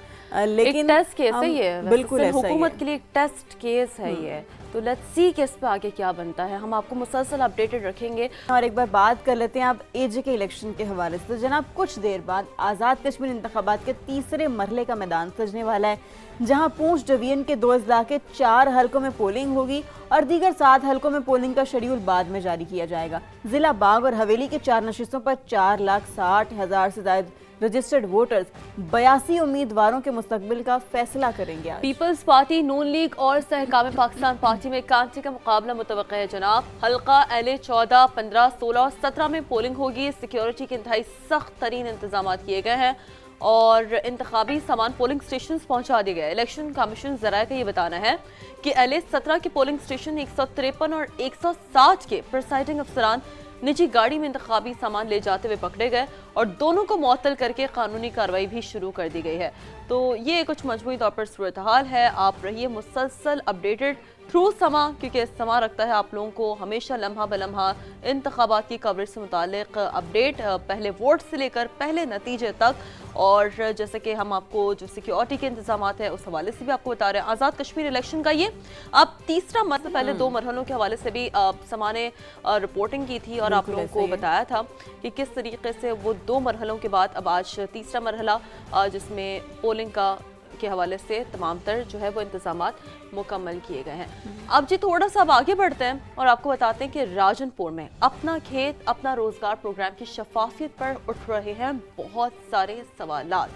لیکن ٹیسٹ کیس ہے یہ, بالکل حکومت کے لیے ایک ٹیسٹ کیس ہے یہ. تو لیٹس سی کہ اس پہ آگے کیا بنتا ہے, ہم آپ کو مسلسل اپڈیٹڈ رکھیں گے. اور ایک بار بات کر لیتے ہیں آپ اے جے کے الیکشن کے حوالے سے. جناب کچھ دیر بعد آزاد کشمیر انتخابات کے تیسرے مرحلے کا میدان سجنے والا ہے, جہاں پونچھ ڈویژن کے 2 اضلاع کے 4 حلقوں میں پولنگ ہوگی اور دیگر 7 حلقوں میں پولنگ کا شیڈیول بعد میں جاری کیا جائے گا. ضلع باغ اور حویلی کے 4 نشستوں پر 4,60,000 سے زائد رجسٹرڈ ووٹرز 82 امیدواروں کے مستقبل کا فیصلہ کریں گے. پیپلز پارٹی, نون لیگ اور استحکام پاکستان پارٹی میں کانٹے کا مقابلہ متوقع ہے. جناب حلقہ LA 14, 15, 16 اور 17 میں پولنگ ہوگی. سیکیورٹی کے انتہائی سخت ترین انتظامات کیے گئے ہیں اور انتخابی سامان پولنگ سٹیشنز پہنچا دیے گئے. الیکشن کمیشن ذرائع کا یہ بتانا ہے کہ LA 17 کے پولنگ سٹیشن 153 اور 160 کے پریسائڈنگ افسران نجی گاڑی میں انتخابی سامان لے جاتے ہوئے پکڑے گئے اور دونوں کو معطل کر کے قانونی کارروائی بھی شروع کر دی گئی ہے. تو یہ کچھ مجموعی طور پر صورتحال ہے. آپ رہیے مسلسل اپڈیٹڈ تھرو سما, کیونکہ سما رکھتا ہے آپ لوگوں کو ہمیشہ لمحہ بلمحہ انتخابات کی کوریج سے متعلق اپڈیٹ, پہلے ووٹ سے لے کر پہلے نتیجے تک. اور جیسے کہ ہم آپ کو جو سیکیورٹی کے انتظامات ہیں اس حوالے سے بھی آپ کو بتا رہے ہیں. آزاد کشمیر الیکشن کا یہ اب تیسرا مرحلہ, پہلے 2 مرحلوں کے حوالے سے بھی سما نے رپورٹنگ کی تھی اور آپ لوگوں کو بتایا تھا کہ کس طریقے سے وہ 2 مرحلوں کے بعد اب آج تیسرا مرحلہ جس میں پولنگ کا کے حوالے سے تمام تر جو ہے وہ انتظامات مکمل کیے گئے ہیں. اب جی تھوڑا سا اب آگے بڑھتے ہیں اور آپ کو بتاتے ہیں کہ راجن پور میں اپنا کھیت اپنا روزگار پروگرام کی شفافیت پر اٹھ رہے ہیں بہت سارے سوالات.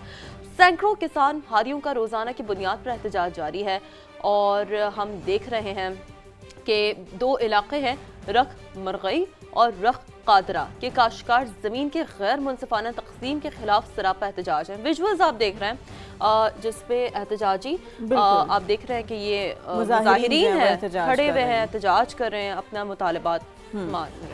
سینکڑوں کسان بھائیوں کا روزانہ کی بنیاد پر احتجاج جاری ہے اور ہم دیکھ رہے ہیں کہ 2 علاقے ہیں, رخ مرغئی اور رخ قادرہ کے کاشتکار زمین کے غیر منصفانہ تقسیم کے خلاف سراپا احتجاج ہیں. ویژولز آپ دیکھ رہے ہیں جس پہ احتجاجی آپ دیکھ رہے ہیں کہ یہ مظاہرین ہیں, کھڑے ہوئے ہیں, احتجاج کر رہے ہیں, اپنا مطالبات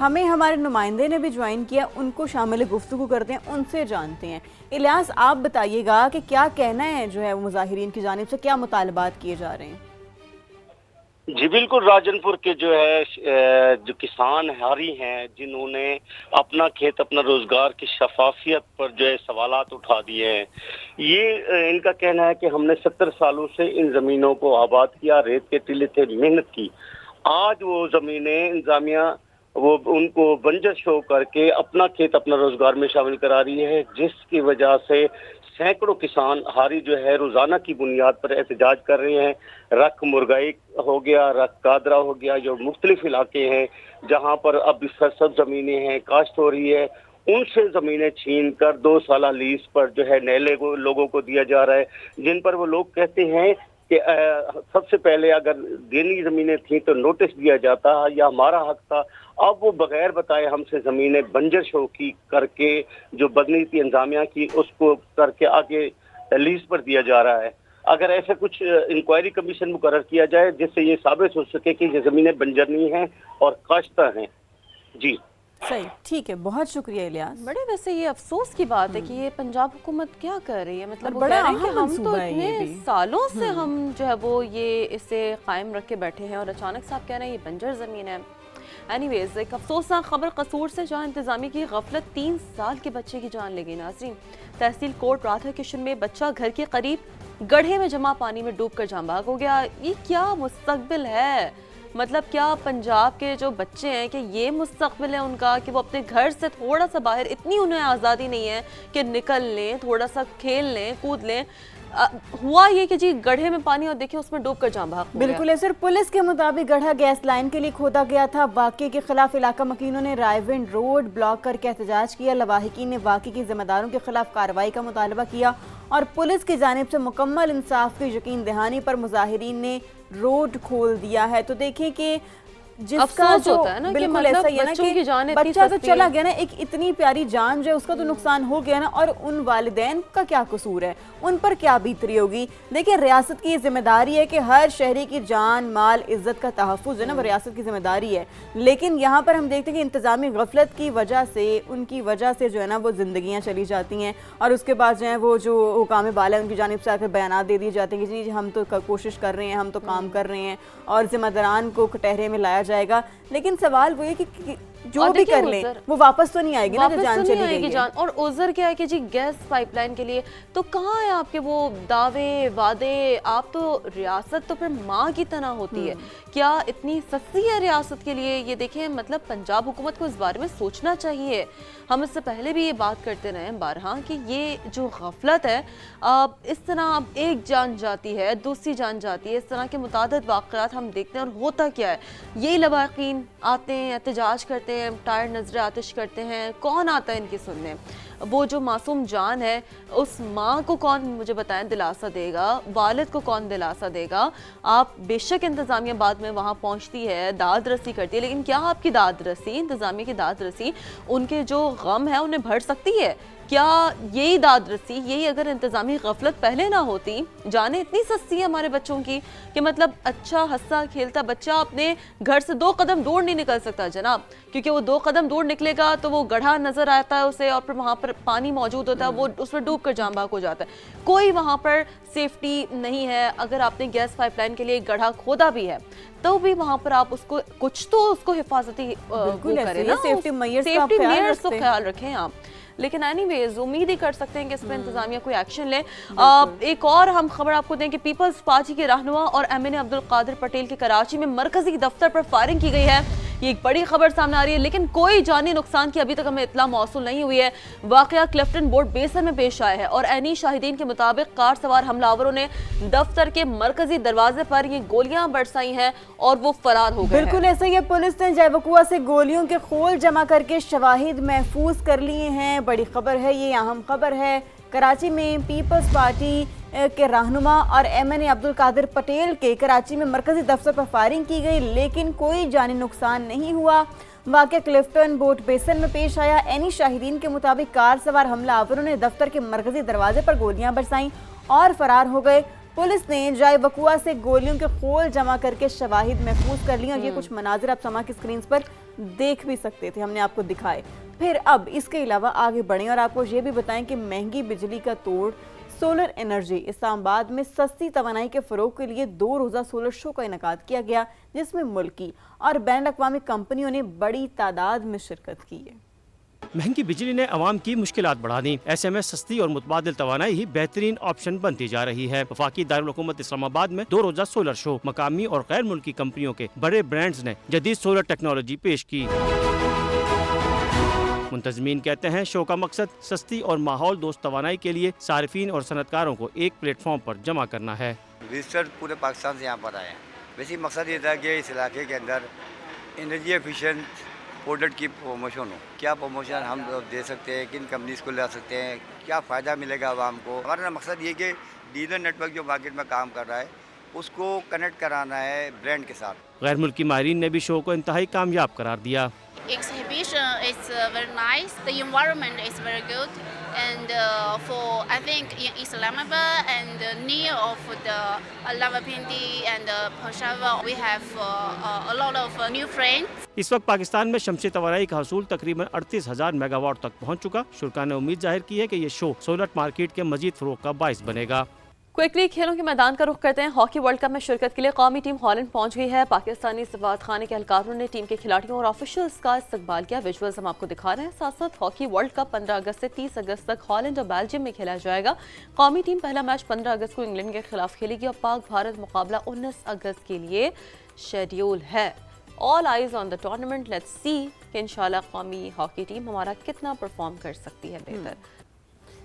ہمیں ہمارے نمائندے نے بھی جوائن کیا, ان کو شامل گفتگو کرتے ہیں, ان سے جانتے ہیں. الیاس, آپ بتائیے گا کہ کیا کہنا ہے جو ہے مظاہرین کی جانب سے, کیا مطالبات کیے جا رہے ہیں؟ جی بالکل, راجن پور کے جو ہے جو کسان ہاری ہیں جنہوں نے اپنا کھیت اپنا روزگار کی شفافیت پر جو ہے سوالات اٹھا دیے ہیں, یہ ان کا کہنا ہے کہ ہم نے 70 سالوں سے ان زمینوں کو آباد کیا, ریت کے ٹیلے تھے, محنت کی. آج وہ زمینیں انتظامیہ وہ ان کو بنجر شو کر کے اپنا کھیت اپنا روزگار میں شامل کرا رہی ہے, جس کی وجہ سے سینکڑوں کسان ہاری جو ہے روزانہ کی بنیاد پر احتجاج کر رہے ہیں. رکھ مرگائی ہو گیا, رکھ قادرہ ہو گیا, جو مختلف علاقے ہیں جہاں پر اب سرسبز زمینیں ہیں, کاشت ہو رہی ہے, ان سے زمینیں چھین کر 2 سالہ لیز پر جو ہے نئے لوگوں کو دیا جا رہا ہے, جن پر وہ لوگ کہتے ہیں کہ سب سے پہلے اگر دینی زمینیں تھیں تو نوٹس دیا جاتا یا ہمارا حق تھا. اب وہ بغیر بتائے ہم سے زمینیں بنجر شو کی کر کے جو بدنی تھی انتظامیہ کی, اس کو کر کے آگے لیز پر دیا جا رہا ہے. اگر ایسا کچھ انکوائری کمیشن مقرر کیا جائے جس سے یہ ثابت ہو سکے کہ یہ زمینیں بنجر نہیں ہیں اور کاشتہ ہیں. جی صحیح, ٹھیک ہے, بہت شکریہ الیاس. بڑے ویسے یہ افسوس کی بات ہے کہ یہ پنجاب حکومت کیا کر رہی ہے, مطلب وہ بڑا کہہ رہے ہیں کہ اہم ہم تو منصوبہ ہے یہ اتنے بھی. سالوں سے ہم جو ہے وہ یہ اسے قائم رکھ کے بیٹھے ہیں اور اچانک سے آپ کہہ رہے ہیں یہ بنجر زمین ہے. اینی ویز, ایک افسوسناک خبر قصور سے, جہاں انتظامیہ کی غفلت 3 سال کے بچے کی جان لے گئی. ناظرین, تحصیل کوٹ رادھا کشن میں بچہ گھر کے قریب گڑھے میں جمع پانی میں ڈوب کر جاں بحق ہو گیا. یہ کیا مستقبل ہے؟ مطلب کیا پنجاب کے جو بچے ہیں کہ یہ مستقبل ہے ان کا کہ وہ اپنے گھر سے تھوڑا سا باہر, اتنی انہیں آزادی نہیں ہے کہ نکل لیں, تھوڑا سا کھیل لیں, کود لیں. ہوا یہ کہ جی گڑھے میں پانی اور دیکھیں اس میں ڈوب کر جاں بحق ہو گیا. بالکل ہے سر, پولیس کے مطابق گڑھا گیس لائن کے لیے کھودا گیا تھا. واقعے کے خلاف علاقہ مکینوں نے رائے ونڈ روڈ بلاک کر کے احتجاج کیا. لواحقین نے واقعے کی ذمہ داروں کے خلاف کارروائی کا مطالبہ کیا اور پولیس کی جانب سے مکمل انصاف کی یقین دہانی پر مظاہرین نے روڈ کھول دیا ہے. تو دیکھیں کہ جس کا جو بالکل ایسا ہی ہے نا کہ بچہ تو چلا گیا نا, ایک اتنی پیاری جان جو ہے اس کا تو نقصان ہو گیا نا, اور ان والدین کا کیا قصور ہے, ان پر کیا بیتری ہوگی. دیکھیں ریاست کی یہ ذمہ داری ہے کہ ہر شہری کی جان مال عزت کا تحفظ ہے نا, وہ ریاست کی ذمہ داری ہے. لیکن یہاں پر ہم دیکھتے ہیں کہ انتظامی غفلت کی وجہ سے, ان کی وجہ سے جو ہے نا وہ زندگیاں چلی جاتی ہیں, اور اس کے بعد جو ہے وہ جو حکام بالا ان کی جانب سے آ کر بیانات دے دیے جاتے ہیں کہ جی ہم تو کوشش کر رہے ہیں, ہم تو کام کر رہے ہیں, اور ذمہ داران کو کٹہرے میں لایا جائے گا. لیکن سوال وہ ہے کہ جو بھی کر لیں وہ واپس تو نہیں آئے گی نا, جو جان چلی گئی ہے. اور عذر کیا ہے کہ جی گیس پائپ لائن کے لیے تو کہاں ہے آپ کے وہ دعوے وعدے؟ آپ تو ریاست تو پھر ماں کی طرح ہوتی ہے, کیا اتنی سستی ہے ریاست کے لیے؟ یہ دیکھیں, مطلب پنجاب حکومت کو اس بارے میں سوچنا چاہیے. ہم اس سے پہلے بھی یہ بات کرتے رہے ہیں بارہا کہ یہ جو غفلت ہے, اس طرح ایک جان جاتی ہے, دوسری جان جاتی ہے, اس طرح کے متعدد واقعات ہم دیکھتے ہیں. اور ہوتا کیا ہے, یہی لواحقین آتے ہیں, احتجاج کرتے ہیں, ٹائر نظر آتش کرتے ہیں, کون آتا ہے ان کی سننے؟ وہ جو معصوم جان ہے اس ماں کو کون مجھے بتائیں دلاسا دے گا, والد کو کون دلاسا دے گا؟ آپ بے شک انتظامیہ بعد میں وہاں پہنچتی ہے, داد رسی کرتی ہے, لیکن کیا آپ کی داد رسی, انتظامیہ کی داد رسی ان کے جو غم ہے انہیں بھر سکتی ہے؟ کیا یہی داد رسی, یہی اگر انتظامی غفلت پہلے نہ ہوتی, جانیں اتنی سستی ہے ہمارے بچوں کی کہ مطلب اچھا ہنسا کھیلتا بچہ اپنے گھر سے 2 قدم دور نہیں نکل سکتا جناب, کیونکہ وہ 2 قدم دور نکلے گا تو وہ گڑھا نظر آتا ہے اسے, اور پھر وہاں پر پانی موجود ہوتا ہے, وہ اس میں ڈوب کر جاں بحق ہو جاتا ہے. کوئی وہاں پر سیفٹی نہیں ہے. اگر آپ نے گیس پائپ لائن کے لیے گڑھا کھودا بھی ہے تو بھی وہاں پر آپ اس کو کچھ تو اس کو حفاظتی کریں نا, سیفٹی میئرز تو خیال رکھیں آپ. لیکن اینی ویز امید ہی کر سکتے ہیں کہ اس پر انتظامیہ کوئی ایکشن لے. ایک اور ہم خبر آپ کو دیں کہ پیپلز پارٹی کے رہنما اور ایم این اے عبدالقادر پٹیل کے کراچی میں مرکزی دفتر پر فائرنگ کی گئی ہے. یہ ایک بڑی خبر سامنے آ رہی ہے, لیکن کوئی جانی نقصان کی ابھی تک ہمیں اطلاع موصول نہیں ہوئی ہے. واقعہ کلفٹن بورڈ بیسن میں پیش آیا ہے, اور عینی شاہدین کے مطابق کار سوار حملہ آوروں نے دفتر کے مرکزی دروازے پر یہ گولیاں برسائی ہیں اور وہ فرار ہو گئے. بالکل ایسا ہی ہے, پولیس نے جیوکوا سے گولیوں کے خول جمع کر کے شواہد محفوظ کر لیے ہیں. بڑی خبر ہے, یہ اہم خبر ہے. کراچی میں پیپلز پارٹی کے رہنما اور ایم این اے عبدالقادر پٹیل کے کراچی میں مرکزی دفتر پر فائرنگ کی گئی, لیکن کوئی جانی نقصان نہیں ہوا. واقعہ کلفٹن بورڈ بیسن میں پیش آیا. عینی شاہدین کے مطابق کار سوار حملہ آوروں نے دفتر کے مرکزی دروازے پر گولیاں برسائیں اور فرار ہو گئے. पुलिस ने जाए वकुआ से गोलियों के खोल जमा करके शवाहिद महफूज कर लिए और ये कुछ मनाजिर आप समा की स्क्रीन पर देख भी सकते थे, हमने आपको दिखाए। फिर अब इसके अलावा आगे बढ़ें और आपको ये भी बताएं कि महंगी बिजली का तोड़ सोलर एनर्जी। इस्लामाबाद में सस्ती तवानाई के फ़रोग के लिए 2 रोज़ा सोलर शो का इनेकाद किया गया, जिसमें मुल्की और बैन अवी कंपनियों ने बड़ी तादाद में शिरकत की है। महंगी बिजली ने आवाम की मुश्किलात बढ़ा दी। ऐसे में सस्ती और मुतबादिल तवानाई ही बेहतरीन ऑप्शन बनती जा रही है। वफाकी दारुल हुकूमत इस्लामाबाद में 2 रोज़ा सोलर शो मकामी और गैर मुल्की कंपनियों के बड़े ब्रांड्स ने जदीद सोलर टेक्नोलॉजी पेश की। मुंतज़मीन कहते हैं शो का मकसद सस्ती और माहौल दोस्त तवानाई के लिए सारिफीन और सनतकारों को एक प्लेटफॉर्म पर जमा करना है। विजिटर पूरे पाकिस्तान से यहाँ पर आए हैं। वैसे मकसद ये था कि इस इलाके के अंदर एनर्जी एफिशिएंट प्रोडक्ट की प्रमोशन हो। क्या प्रमोशन हम दे सकते हैं, किन कंपनीज को ला सकते हैं, क्या फ़ायदा मिलेगा आवाम को। हमारा मकसद ये कि डीलर नेटवर्क जो मार्केट में काम कर रहा है उसको कनेक्ट कराना है ब्रांड के साथ। गैर मुल्की माहिरीन ने भी शो को इंतहाई कामयाब करार दिया। Exhibition is very nice. The environment is very good, and for I think in Islamabad and near of the Rawalpindi and Peshawar, we have a lot of new friends. इस वक्त पाकिस्तान में शमसी तवानाई का हसूल तकरीबन 38,000 मेगावाट तक पहुँच चुका। शुरा ने उम्मीद जाहिर की है कि ये शो सोलर मार्केट के मजीद फरोग का बाइस बनेगा। क्विकली खेलों के मैदान का रुख करते हैं। हॉकी वर्ल्ड कप में शिरकत के लिए कौमी टीम हॉलैंड पहुंच गई है। पाकिस्तानी सफारत खाने के एहलकारों ने टीम के खिलाड़ियों और ऑफिशियल्स का इस्तकबाल किया। विजुअल्स हम आपको दिखा रहे हैं। साथ साथ हॉकी वर्ल्ड कप 15 अगस्त से 30 अगस्त तक हॉलैंड और बेल्जियम में खेला जाएगा। कौमी टीम पहला मैच 15 अगस्त को इंग्लैंड के खिलाफ खेलेगी और पाक भारत मुकाबला 19 अगस्त के लिए शेड्यूल है। All eyes on the tournament. Let's see कि इंशाल्लाह कौमी हॉकी टीम हमारा कितना परफॉर्म कर सकती है बेहतर।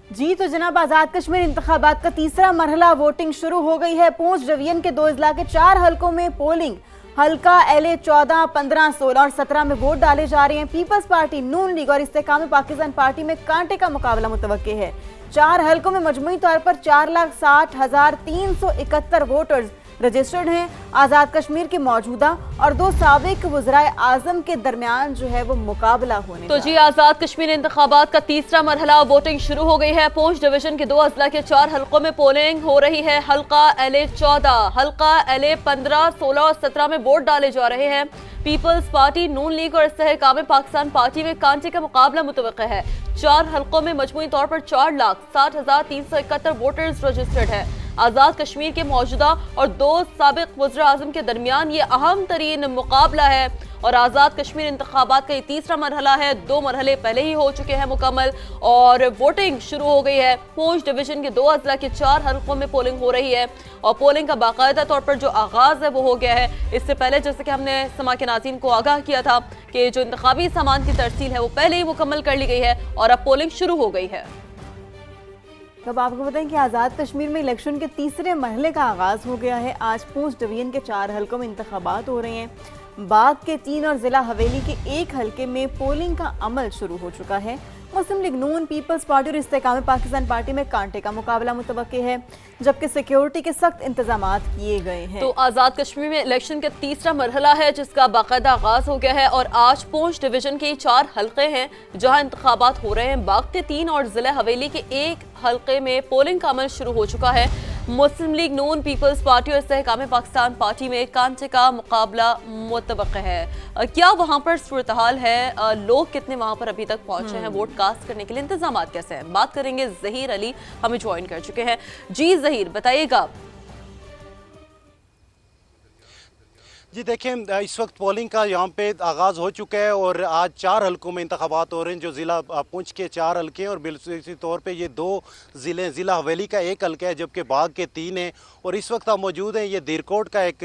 जी तो जनाब, आज़ाद कश्मीर इंतखाबात का तीसरा मरहला वोटिंग शुरू हो गई है। पूंछ डिवीजन के 2 अजला के 4 हलकों में पोलिंग हल्का LA 14, 15, 16 और 17 में वोट डाले जा रहे हैं। पीपल्स पार्टी, नून लीग और इस्तेकाम पाकिस्तान पार्टी में कांटे का मुकाबला मुतवक्के है। 4 हलकों में मजमूई तौर पर 4,60,371 वोटर्स रजिस्टर्ड हैं। आज़ाद कश्मीर के मौजूदा और 2 साबिक वज़राए आज़म के दरमियान जो है वो मुकाबला होने तो जी आज़ाद कश्मीर इंतखाबात का तीसरा मरहला वोटिंग शुरू हो गई है। पूंछ डिवीजन के 2 अजला के 4 हलकों में पोलिंग हो रही है। हल्का LA 14, हल्का LA 15, 16 और 17 में वोट डाले जा रहे हैं। पीपल्स पार्टी, नून लीग और इस्तेहकाम पाकिस्तान पार्टी में कांटे का मुकाबला मुतवक्का है। 4 हलकों में मजमूई तौर पर 4,60,371 वोटर्स रजिस्टर्ड है। आज़ाद कश्मीर के मौजूदा और 2 साबिक वज़ीर आज़म के दरमियान ये अहम तरीन मुकाबला है और आज़ाद कश्मीर इंतखाबात का ये तीसरा मरहला है। 2 मरहले पहले ही हो चुके हैं मुकम्मल और वोटिंग शुरू हो गई है। पूंछ डिवीजन के 2 अजला के 4 हलकों में पोलिंग हो रही है और पोलिंग का बाकायदा तौर पर जो आगाज़ है वो हो गया है। इससे पहले जैसे कि हमने समा के नाज़रीन को आगाह किया था कि जो इंतखाबी सामान की तरसील है वो पहले ही मुकम्मल कर ली गई है और अब पोलिंग शुरू हो गई है। अब आपको बताएं कि आज़ाद कश्मीर में इलेक्शन के तीसरे मरहले का आगाज़ हो गया है। आज पूंछ डिवीजन के 4 हलकों में इंतखाबात हो रहे हैं। बाग के 3 और जिला हवेली के 1 हलके में पोलिंग का अमल शुरू हो चुका है। मुस्लिम लीग नून, पीपल्स पार्टी और इस्तेकाम पाकिस्तान पार्टी में कांटे का मुकाबला मुतवक्के है, जबकि सिक्योरिटी के सख्त इंतजामात किए गए हैं। तो आज़ाद कश्मीर में इलेक्शन का तीसरा मरहला है जिसका बाकायदा आगाज हो गया है और आज पूंछ डिवीजन के 4 हलके हैं जहां इंतखाबात हो रहे हैं। बाग के 3 और जिला हवेली के 1 हलके में पोलिंग का अमल शुरू हो चुका है। मुस्लिम लीग नून, पीपल्स पार्टी और इस्तेहकाम पाकिस्तान पार्टी में कांटे का मुकाबला मुतवक्का है। क्या वहां पर सूरत हाल है, लोग कितने वहां पर अभी तक पहुंचे हैं वोट कास्ट करने के लिए, इंतजाम कैसे हैं, बात करेंगे। ज़हीर अली हमें ज्वाइन कर चुके हैं। जी ज़हीर, बताइएगा। जी देखें, इस वक्त पोलिंग का यहाँ पे आगाज़ हो चुका है और आज 4 हलकों में इंतखाबात हो रहे हैं, जो ज़िला पुंछ के 4 हलके हैं और बिलखसूसी तौर पे ये 2 ज़िले, ज़िला हवेली का 1 हलका है जबकि बाग के 3 हैं। और इस वक्त हम मौजूद हैं, ये दीरकोट का एक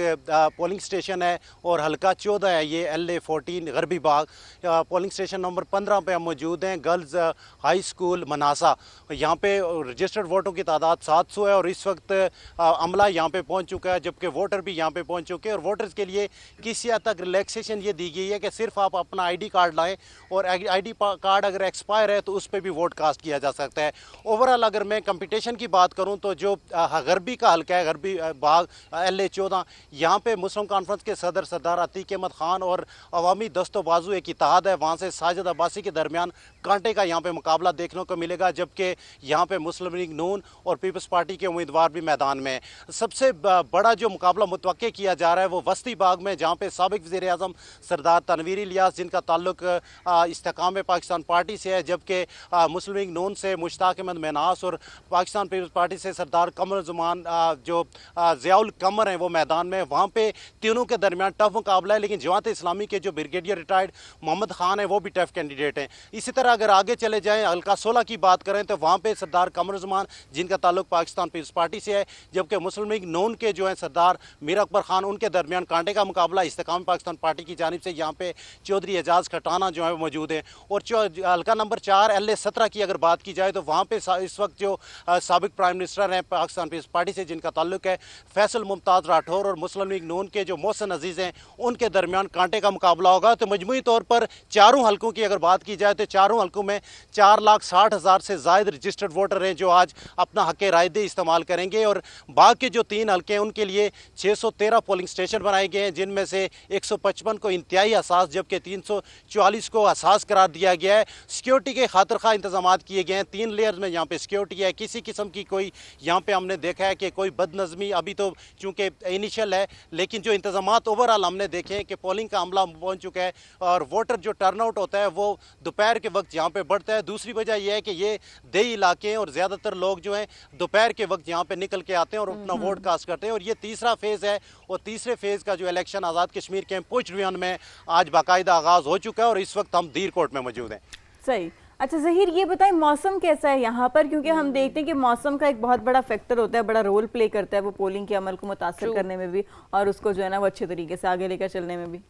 पोलिंग स्टेशन है और हलका 14 है, ये LA 14 गरबी बाग। पोलिंग स्टेशन नंबर 15 पे हम मौजूद हैं, गर्ल्स हाई स्कूल मनासा। यहाँ पे रजिस्टर्ड वोटों की तादाद 700 है और इस वक्त अमला यहाँ पे पहुँच चुका है, जबकि वोटर भी यहाँ पे पहुँच चुके हैं और वोटर्स के लिए लिए किसी हद तक रिलैक्सेशन ये दी गई है कि सिर्फ आप अपना आईडी कार्ड लाएं और आईडी कार्ड अगर एक्सपायर है तो उस पर भी वोट कास्ट किया जा सकता है। ओवरऑल अगर मैं कंपटीशन की बात करूं तो जो गरबी का हल्का है, गरबी बाग LA-14, यहाँ पे मुस्लिम कॉन्फ्रेंस के सदर सरदार अतीक अहमद खान और अवामी दस्तो बाजू एक इत्तेहाद है, वहाँ से साजिद अब्बासी के दरमियान कांटे का यहाँ पे मुकाबला देखने को मिलेगा, जबकि यहाँ पे मुस्लिम लीग नून और पीपल्स पार्टी के उम्मीदवार भी मैदान में। सबसे बड़ा जो मुकाबला मुतवक्के किया जा रहा है वो वस्ती बाग में, जहाँ पे साबिक वज़ीर आज़म सरदार तनवीर इलियास जिनका ताल्लुक इस्तेकाम पाकिस्तान पार्टी से है, जबकि मुस्लिम लीग नून से मुश्ताक अहमद मेनास और पाकिस्तान पीपल्स पार्टी से सरदार कमर ज़ुमान जो ज़ियाउल कमर हैं वो मैदान में। वहाँ पे तीनों के दरमियान टफ मुकाबला है, लेकिन जमात इस्लामी के जो ब्रिगेडियर रिटायर्ड मोहम्मद खान है वो भी टफ कैंडिडेट हैं। इसी तरह अगर आगे चले जाएँ हल्का 16 की बात करें तो वहाँ पे सरदार कमर ज़ुमान जिनका ताल्लुक पाकिस्तान पीपल्स पार्टी से है, जबकि मुस्लिम लीग नून के जो हैं सरदार मीर अकबर खान उनके दरमियान कांटे का मुकाबला इस्तेकाम पाकिस्तान पार्टी की जानिब से यहाँ पे चौधरी एजाज खटाना जो है वो मौजूद है। और हल्का नंबर 4 LA-17 की अगर बात की जाए तो वहाँ पे इस वक्त जो साबिक प्राइम मिनिस्टर हैं पाकिस्तान पीपल्स पार्टी से जिनका ताल्लुक है फैसल मुमताज़ राठौर और मुस्लिम लीग नून के जो मोहसिन अजीज़ हैं उनके दरमियान कांटे का मुकाबला होगा। तो मजमूई तौर पर चारों हल्कों की अगर बात की जाए तो चारों हल्कों में 4,60,000 से ज़ायद रजिस्टर्ड वोटर हैं जो आज अपना हक़ रायदे इस्तेमाल करेंगे। और बाकी के जो 3 हल्के हैं उनके लिए 613 पोलिंग स्टेशन बनाए गए हैं, जिनमें से 155 को इंतहाई हसास जबकि 344 को हसास करार दिया गया है। सिक्योरिटी के खातिर खा इंतजाम किए गए हैं, 3 लेयर्स में यहाँ पे सिक्योरिटी है, किसी किस्म की कोई यहाँ पे हमने देखा है कि कोई बदनज़मी अभी तो चूँकि इनिशियल है, लेकिन जो इंतजाम ओवरऑल हमने देखे हैं कि पोलिंग का अमला पहुँच चुका है और वोटर जो टर्नआउट होता है वो दोपहर के वक्त यहाँ पे बढ़ता है। दूसरी वजह यह है कि ये देही इलाके हैं और ज़्यादातर लोग जो हैं दोपहर के वक्त यहाँ पे निकल के आते हैं और अपना वोट कास्ट करते हैं। और ये तीसरा फेज़ है और तीसरे फेज़ का जो इलेक्शन आज़ाद कश्मीर के पुंछ डिवीजन में आज बाकायदा आगाज़ हो चुका है और इस वक्त हम दीर कोट में मौजूद हैं। सही। अच्छा ज़हीर, ये बताएं मौसम कैसा है यहाँ पर, क्योंकि हम देखते हैं कि मौसम का एक बहुत बड़ा फैक्टर होता है, बड़ा रोल प्ले करता है वो पोलिंग के अमल को मुतासर करने में भी और उसको जो है ना वो अच्छे तरीके से आगे लेकर चलने में भी।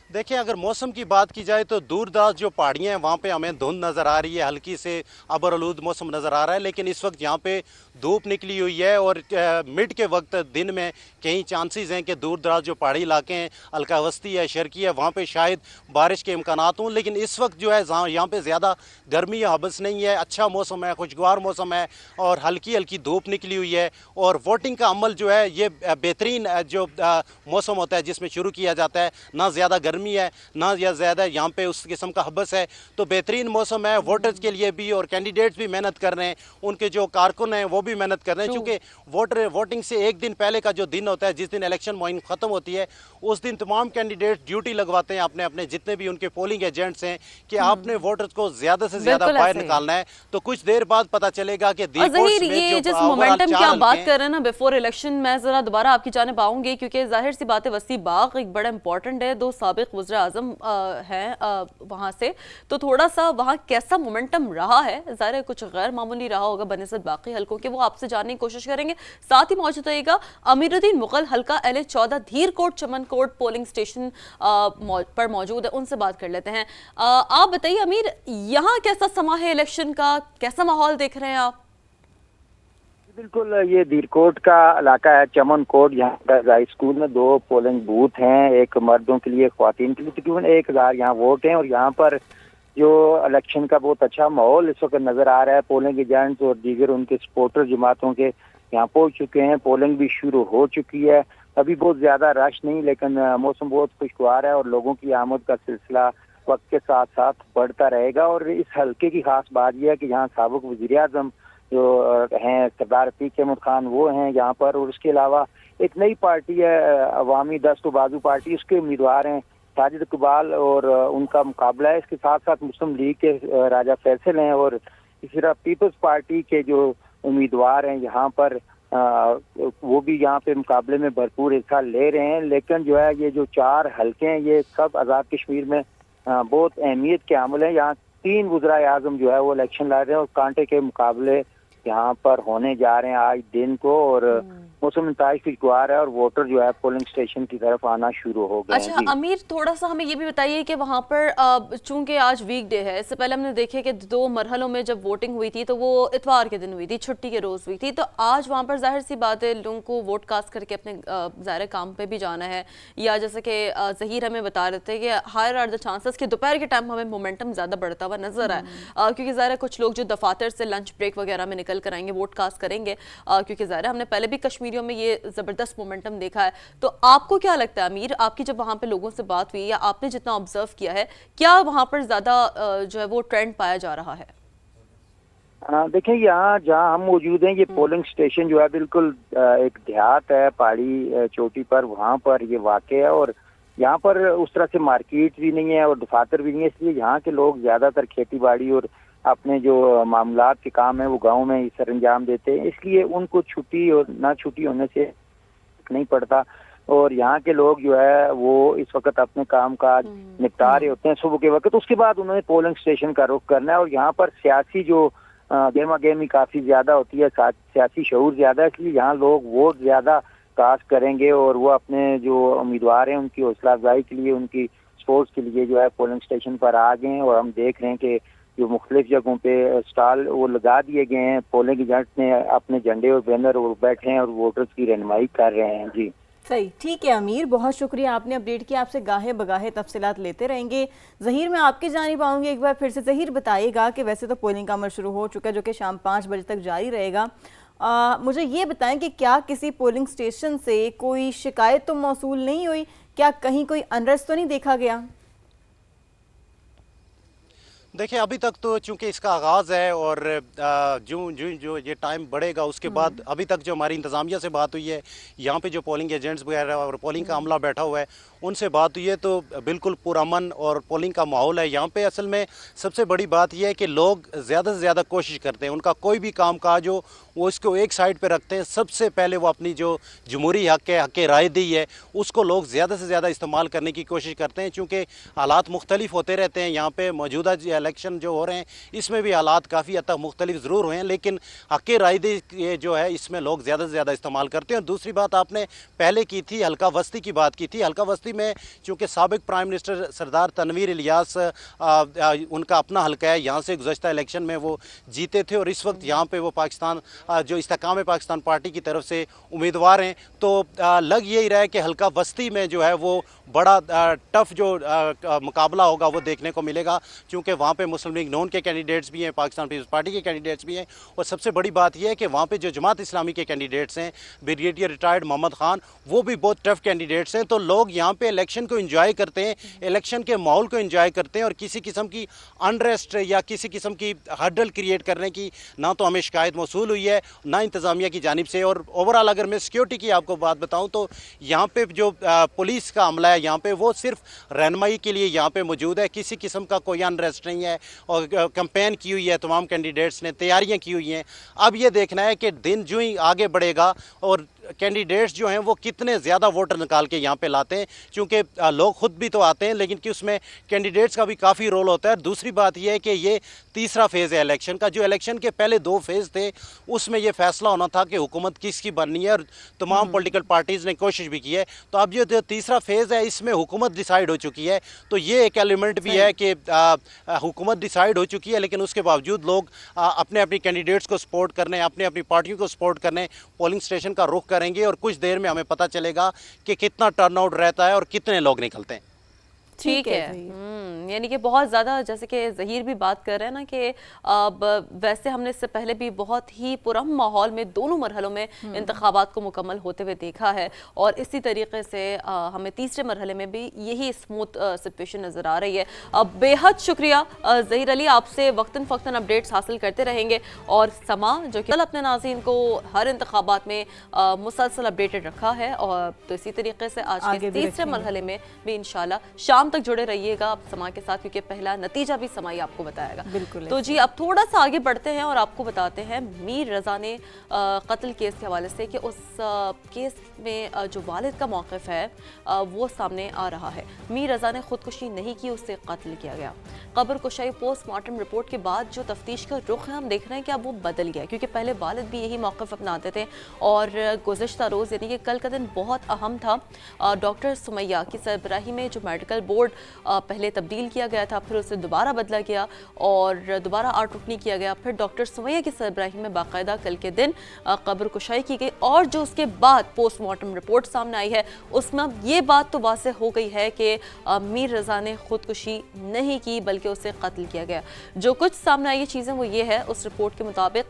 देखिए अगर मौसम की बात की जाए तो दूरदराज जो पहाड़ियाँ हैं वहाँ पे हमें धुंध नज़र आ रही है, हल्की से अबरआलूद मौसम नज़र आ रहा है, लेकिन इस वक्त यहाँ पे धूप निकली हुई है और मिड के वक्त दिन में कई चांसेस हैं कि दूरदराज जो पहाड़ी इलाके हैं हल्का वस्ती है, शर्की है, वहाँ पे शायद बारिश के इम्कानात हों। लेकिन इस वक्त जो है यहाँ पे ज़्यादा गर्मी या हबस नहीं है, अच्छा मौसम है, खुशगवार मौसम है और हल्की हल्की धूप निकली हुई है। और वोटिंग का अमल जो है ये बेहतरीन जो मौसम होता है जिसमें शुरू किया जाता है, ना ज़्यादा गर्मी है ना या ज़्यादा यहाँ पे उस किस्म का हबस है, तो बेहतरीन मौसम है वोटर्स के लिए भी और कैंडिडेट्स भी मेहनत कर रहे हैं, उनके जो कारकुन हैं वो भी मेहनत कर रहे हैं। चूँकि वोटिंग से एक दिन पहले का जो दिन होता है जिस दिन इलेक्शन मुहिम ख़त्म होती है उस दिन तमाम कैंडिडेट ड्यूटी लगवाते हैं अपने अपने जितने भी उनके पोलिंग एजेंट्स हैं कि आपने वोटर्स को ज़्यादा से ज़्यादा बाहर निकालना है। तो कुछ देर बाद पता चलेगा कि जिस मोमेंटम की आप बात कर रहे हैं ना बिफोर इलेक्शन, मैं ज़रा दोबारा आपकी जानिब आऊँगी क्योंकि जाहिर सी बात है वस्ती बाग एक बड़ा इंपॉर्टेंट है, 2 साबिक वज़ीर आज़म हैं वहाँ से, तो थोड़ा सा वहाँ कैसा मोमेंटम रहा है, ज़ाहिर है कुछ गैर मामूली रहा होगा बनिस्बत बाकी हल्कों के, वो आपसे जानने की कोशिश करेंगे। साथ ही मौजूद रहेगा अमीरुद्दीन मुगल हल्का LA-14 धीर कोट चमन कोट पोलिंग स्टेशन पर मौजूद है, उनसे बात कर लेते हैं। आप बताइए अमीर, यहाँ कैसा समा है इलेक्शन का, कैसा माहौल देख रहे हैं आप? बिल्कुल, ये दीरकोट का इलाका है, चमन कोट। यहाँ पर हाई स्कूल में 2 पोलिंग बूथ हैं, एक मर्दों के लिए ख्वातीन के लिए। तकरीबन 1000 यहाँ वोट हैं और यहाँ पर जो इलेक्शन का बहुत अच्छा माहौल इस वक्त नज़र आ रहा है। पोलिंग एजेंट्स और दीगर उनके सपोर्टर जमातों के यहाँ पहुँच चुके हैं, पोलिंग भी शुरू हो चुकी है। अभी बहुत ज़्यादा रश नहीं, लेकिन मौसम बहुत खुशगवार है और लोगों की आमद का सिलसिला वक्त के साथ साथ बढ़ता रहेगा। और इस हल्के की खास बात यह है कि यहाँ साबिक वज़ीर आज़म जो हैं सरदार अतीक अहमद खान वो हैं यहाँ पर, और उसके अलावा एक नई पार्टी है अवामी दस्तो बाजू पार्टी, उसके उम्मीदवार हैं साजिद इकबाल और उनका मुकाबला है। इसके साथ साथ मुस्लिम लीग के राजा फैसल हैं और इसी तरह पीपल्स पार्टी के जो उम्मीदवार हैं यहाँ पर वो भी यहाँ पे मुकाबले में भरपूर हिस्सा ले रहे हैं। लेकिन जो है ये जो 4 हल्के हैं ये सब आज़ाद कश्मीर में बहुत अहमियत के हामिल हैं। यहाँ 3 वज़ीर आज़म जो है वो इलेक्शन लड़ रहे हैं और कांटे के मुकाबले यहाँ पर होने जा रहे हैं आज दिन को, और मौसम नताइज खुशगवार है और वोटर जो है पोलिंग स्टेशन की तरफ आना शुरू हो गए हैं। अच्छा अमीर, थोड़ा सा हमें ये भी बताइए कि वहाँ पर चूंकि आज वीक डे है, इससे पहले हमने देखे कि 2 मरहलों में जब वोटिंग हुई थी तो वो इतवार के दिन हुई थी, छुट्टी के रोज़ हुई थी, तो आज वहाँ पर जाहिर सी बात है लोगों को वोट कास्ट करके अपने ज़ाहिर काम पे भी जाना है, या जैसे कि ज़हीर हमें बता रहे थे कि हायर आर द चांसेस कि दोपहर के टाइम हमें मोमेंटम ज़्यादा बढ़ता हुआ नजर आए, क्योंकि ज़ाहिर कुछ लोग जो दफातर से लंच ब्रेक वगैरह में निकल कर आएंगे वोट कास्ट करेंगे, क्योंकि ज़ाहिर हमने पहले भी कश्मीरियों में ये ज़बरदस्त मोमेंटम देखा है। तो आपको क्या लगता है अमीर, आपकी जब वहाँ पे लोगों से बात हुई या आपने जितना ऑब्जर्व किया है, क्या वहाँ पर ज़्यादा जो है वो ट्रेंड पाया जा रहा है? देखिए यहाँ जहाँ हम मौजूद हैं ये पोलिंग स्टेशन जो है बिल्कुल एक देहात है पहाड़ी चोटी पर, वहाँ पर ये वाक़ है, और यहाँ पर उस तरह से मार्केट भी नहीं है और दफातर भी नहीं है, इसलिए यहाँ के लोग ज़्यादातर खेती बाड़ी और अपने जो मामलात के काम है वो गांव में ही सर अंजाम देते हैं, इसलिए उनको छुट्टी और ना छुट्टी होने से नहीं पड़ता। और यहाँ के लोग जो है वो इस वक्त अपने काम काज निपटा रहे होते हैं सुबह के वक्त, उसके बाद उन्होंने पोलिंग स्टेशन का रुख करना है। और यहाँ पर सियासी जो गेमा गेमी काफ़ी ज़्यादा होती है, सियासी शऊर ज़्यादा है, इसलिए यहाँ लोग वोट ज़्यादा कास्ट करेंगे और वो अपने जो उम्मीदवार हैं उनकी हौसला अफजाई के लिए, उनकी स्पोर्ट्स के लिए जो है पोलिंग स्टेशन पर आ गए हैं। और हम देख रहे हैं कि जो मुख्तलिफ जगहों पे स्टॉल वो लगा दिए गए हैं, पोलिंग एजेंट ने अपने झंडे और बैनर वो बैठे हैं और वोटर्स की रहनुमाई कर रहे हैं। जी सही, ठीक है अमीर, बहुत शुक्रिया आपने अपडेट किया, आपसे गाहे बगाहे तफसीलात लेते रहेंगे। ज़हीर मैं आपकी जानिब आऊँगी एक बार फिर से। ज़हीर बताइएगा कि वैसे तो पोलिंग का अमल शुरू हो चुका है जो कि शाम 5 बजे तक जारी रहेगा, मुझे ये बताएं कि क्या किसी पोलिंग स्टेशन से कोई शिकायत तो मौसूल नहीं हुई, क्या कहीं कोई अनरेस्ट तो नहीं देखा गया? देखिए अभी तक तो चूंकि इसका आगाज़ है और जो ये टाइम बढ़ेगा उसके बाद अभी तक जो हमारी इंतज़ामिया से बात हुई है, यहाँ पे जो पोलिंग एजेंट्स वगैरह और पोलिंग का अमला बैठा हुआ है उनसे बात हुई है, तो बिल्कुल पुरअमन और पोलिंग का माहौल है यहाँ पे। असल में सबसे बड़ी बात यह है कि लोग ज़्यादा से ज़्यादा कोशिश करते हैं, उनका कोई भी काम काज हो वो इसको एक साइड पे रखते हैं, सबसे पहले वो अपनी जो जमहूरी हक है, हक राय दी है, उसको लोग ज़्यादा से ज़्यादा इस्तेमाल करने की कोशिश करते हैं। चूँकि हालात मुख्तलिफ होते रहते हैं, यहाँ पे मौजूदा इलेक्शन जो हो रहे हैं इसमें भी हालात काफ़ी हद तक मुख्तलिफ ज़रूर हुए हैं, लेकिन हक राय दी जो है इसमें लोग ज़्यादा से ज़्यादा इस्तेमाल करते हैं। और दूसरी बात आपने पहले की थी, हल्का वस्ती की बात की थी। हल्का वस्ती में चूँकि साबिक प्राइम मिनिस्टर सरदार तनवीर इलियास उनका अपना हल्का है, यहाँ से गुज़श्ता इलेक्शन में वो जीते थे और इस वक्त यहाँ पे वो पाकिस्तान जो इस्तेकाम पाकिस्तान पार्टी की तरफ से उम्मीदवार हैं। तो लग यही रहा है कि हल्का वस्ती में जो है वो बड़ा टफ जो मुकाबला होगा वो देखने को मिलेगा, क्योंकि वहाँ पे मुस्लिम लीग नून के कैंडिडेट्स भी हैं, पाकिस्तान पीपल्स पार्टी के कैंडिडेट्स भी हैं, और सबसे बड़ी बात यह है कि वहाँ पे जो जमात इस्लामी के कैंडिडेट्स हैं, ब्रिगेडियर रिटायर्ड मोहम्मद खान, वो भी बहुत टफ कैंडिडेट्स हैं। तो लोग यहाँ पे इलेक्शन को एंजॉय करते हैं, इलेक्शन के माहौल को एंजॉय करते हैं, और किसी किस्म की अनरेस्ट या किसी किस्म की हर्डल क्रिएट करने की ना तो हमें शिकायत मौसूल हुई है ना इंतज़ामिया की जानिब से। और ओवरऑल अगर मैं सिक्योरिटी की आपको बात बताऊँ तो यहाँ पे जो पुलिस का अमला है यहाँ पे वो सिर्फ रहनुमाई के लिए यहाँ पे मौजूद है, किसी किस्म का कोई अनरेस्ट नहीं है। और कैंपेन की हुई है, तमाम कैंडिडेट्स ने तैयारियां की हुई हैं। अब ये देखना है कि दिन जो ही आगे बढ़ेगा और कैंडिडेट्स जो हैं वो कितने ज़्यादा वोटर निकाल के यहाँ पे लाते हैं, क्योंकि लोग खुद भी तो आते हैं लेकिन कि उसमें कैंडिडेट्स का भी काफ़ी रोल होता है। दूसरी बात यह है कि ये तीसरा फेज़ है इलेक्शन का। जो इलेक्शन के पहले 2 फेज़ थे उसमें यह फैसला होना था कि हुकूमत किसकी बननी है और तमाम पॉलिटिकल पार्टीज़ ने कोशिश भी की है। तो अब ये जो तीसरा फेज़ है इसमें हुकूमत डिसाइड हो चुकी है, तो ये एक एलिमेंट भी है कि हुकूमत डिसाइड हो चुकी है, लेकिन उसके बावजूद लोग अपने अपनी कैंडिडेट्स को सपोर्ट करने, अपने अपनी पार्टियों को सपोर्ट करने पोलिंग स्टेशन का रुख करेंगे और कुछ देर में हमें पता चलेगा कि कितना टर्नआउट रहता है और कितने लोग निकलते हैं। ठीक है, यानी कि बहुत ज़्यादा, जैसे कि ज़हीर भी बात कर रहे हैं ना कि वैसे हमने इससे पहले भी बहुत ही पुरअमन माहौल में दोनों मरहलों में इंतखाबात को मुकम्मल होते हुए देखा है, और इसी तरीके से हमें तीसरे मरहले में भी यही स्मूथ सिचुएशन नज़र आ रही है। बेहद शुक्रिया ज़हीर अली, आपसे वक्तन फ़क्तन अपडेट्स हासिल करते रहेंगे, और समा जो कि अपने नाज़रीन को हर इंतखाबात में मुसलसल अपडेटेड रखा है, और तो इसी तरीके से आज के तीसरे मरहले में भी इंशाल्लाह शाम तक जुड़े रहिएगा आप समा के के साथ, क्योंकि पहला नतीजा भी समाई आपको बताएगा। बिल्कुल। तो जी अब थोड़ा सा आगे बढ़ते हैं और आपको बताते हैं मीर रज़ा ने कत्ल केस के हवाले से कि उस केस में जो वालिद का मौक़िफ़ है वो सामने आ रहा है। मीर रज़ा ने ख़ुदकुशी नहीं की, उससे कत्ल किया गया। कब्र कुशाई पोस्टमार्टम रिपोर्ट के बाद जो तफ्तीश का रुख है हम देख रहे हैं कि अब वो बदल गया, क्योंकि पहले वालिद भी यही मौक़िफ़ अपनाते थे और गुज़िश्ता रोज़ यानी कि कल का दिन बहुत अहम था। डॉक्टर सुमैया की सरबराही में जो मेडिकल बोर्ड पहले तब्दील किया गया था, फिर उसे दोबारा बदला गया और दोबारा आर्ट रुकनी किया गया, फिर डॉक्टर सुमैया की सरबराही में बाकायदा कल के दिन कब्र कुशाई की गई और जो उसके बाद पोस्टमार्टम रिपोर्ट सामने आई है उसमें अब ये बात तो वाज़ेह हो गई है कि मीर रज़ा ने ख़ुदकुशी नहीं की बल्कि उसे कत्ल किया गया। जो कुछ सामने आई चीज़ें वो ये है उस रिपोर्ट के मुताबिक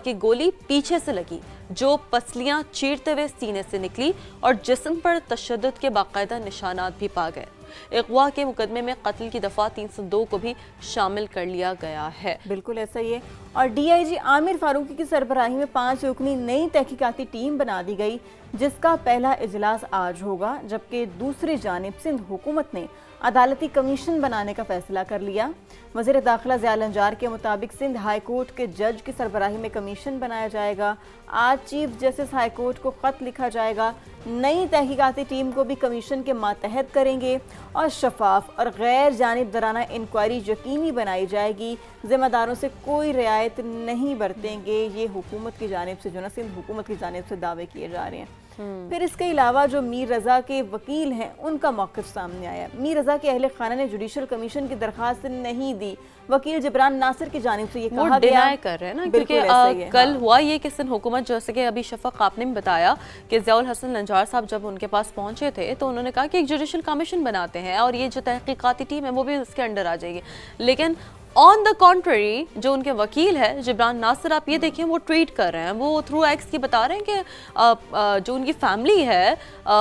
कि गोली पीछे से लगी, जो पसलियाँ चीरते हुए सीने से निकली और जिस्म पर तशद्दुद के बाकायदा निशानात भी पा गए। अगवा के मुकदमे में कत्ल की दफ़ा 302 को भी शामिल कर लिया गया है। बिल्कुल ऐसा ही है। और डीआईजी आमिर फारूकी की सरबराही में 5 रुकनी नई तहकीकाती टीम बना दी गई, जिसका पहला इजलास आज होगा, जबकि दूसरी जानिब सिंध हुकूमत ने अदालती कमीशन बनाने का फैसला कर लिया। वज़ीर दाखिला ज़िया लंजार के मुताबिक सिंध हाई कोर्ट के जज की सरबराही में कमीशन बनाया जाएगा। आज चीफ जस्टिस हाई कोर्ट को ख़त लिखा जाएगा। नई तहकीकाती टीम को भी कमीशन के मातहत करेंगे और शफाफ और गैर जानिबदाराना इंक्वायरी यकीनी बनाई जाएगी। ज़िम्मेदारों से कोई रियायत नहीं बरतेंगे। ये हुकूमत की जानिब से जो ना सिंध हुकूमत की जानिब से दावे किए जा रहे हैं। फिर इसके अलावा जो मीर रज़ा के वकील हैं उनका मौक़िफ़ सामने आया। मीर रज़ा के अहले खाना ने जुडिशल कमीशन की दरख्वास्त नहीं दी। वकील जिब्रान नासिर की जानिब से ये कहा गया, डिनाई कर रहे हैं ना, क्योंकि कल हुआ ये कि सिंध हुकूमत, जैसे कि अभी शफक आपने भी बताया कि ज़ियाउल हसन लंजार साहब जब उनके पास पहुंचे थे तो उन्होंने कहा कि एक जुडिशल कमीशन बनाते हैं और ये जो तहकीकाती टीम है वो भी उसके अंडर आ जाएगी। लेकिन ऑन द कॉन्ट्ररी जो उनके वकील है जिब्रान नासिर, आप ये देखिए वो ट्वीट कर रहे हैं, वो थ्रू एक्स की बता रहे हैं कि जो उनकी फैमिली है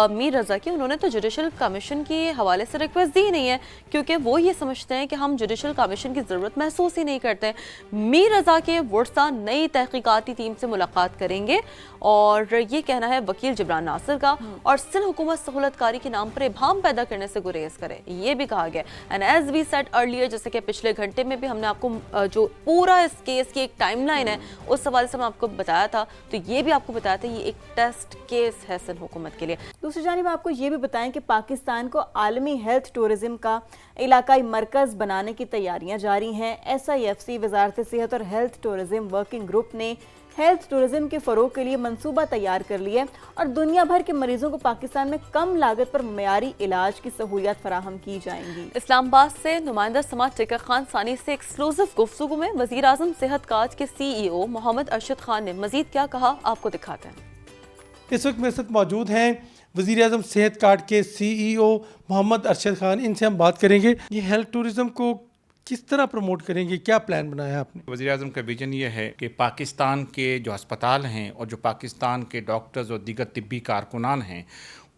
मीर रज़ा की, उन्होंने तो जुडिशल कमीशन के हवाले से रिक्वेस्ट दी नहीं है, क्योंकि वो ये समझते हैं कि हम जुडिशल कमीशन की ज़रूरत महसूस ही नहीं करते। मीर रज़ा के वर्सा नई तहकीकाती टीम से मुलाकात करेंगे और ये कहना है वकील जिब्रान नासिर का, और सिंध हुकूमत सहूलतकारी के नाम पर इबाम पैदा करने से गुरेज करे, ये भी कहा गया। And as we said earlier, जैसे कि पिछले घंटे में हमने आपको जो पूरा इस केस की एक टाइमलाइन है उस हवाले से मैं आपको बताया था, तो ये भी आपको बताया था ये एक टेस्ट केस है सिंध हुकूमत के लिए। दूसरी जानिब आपको ये भी बताएं कि पाकिस्तान को आलमी हेल्थ टूरिज्म का इलाकाई मरकज बनाने की तैयारियां जारी हैं। SIFC वजारत सेहत और हेल्थ टूरिज्म वर्किंग ग्रुप ने हेल्थ टूरिज्म के फ़रोग के लिए मंसूबा तैयार कर लिया है और दुनिया भर के मरीजों को पाकिस्तान में कम लागत पर मयारी इलाज की सहूलियत फराहम की जाएंगी। इस्लामाबाद से नुमाइंदा समाज टिकर खान सानी से एक्सक्लूसिव गुफ्तगू में वज़ीर आज़म सेहत काज के CEO मोहम्मद अरशद खान ने मजीद क्या कहा, आपको दिखाते हैं। इस वक्त मेरे साथ मौजूद हैं वज़ीर आज़म सेहत कार्ड के CEO मोहम्मद अरशद खान, इनसे हम बात करेंगे ये हेल्थ टूरिज्म को किस तरह प्रमोट करेंगे, क्या प्लान बनाया आपने? वज़ीर आज़म का विजन ये है कि पाकिस्तान के जो अस्पताल हैं और जो पाकिस्तान के डॉक्टर्स और दीगर तिब्बी कारकुनान हैं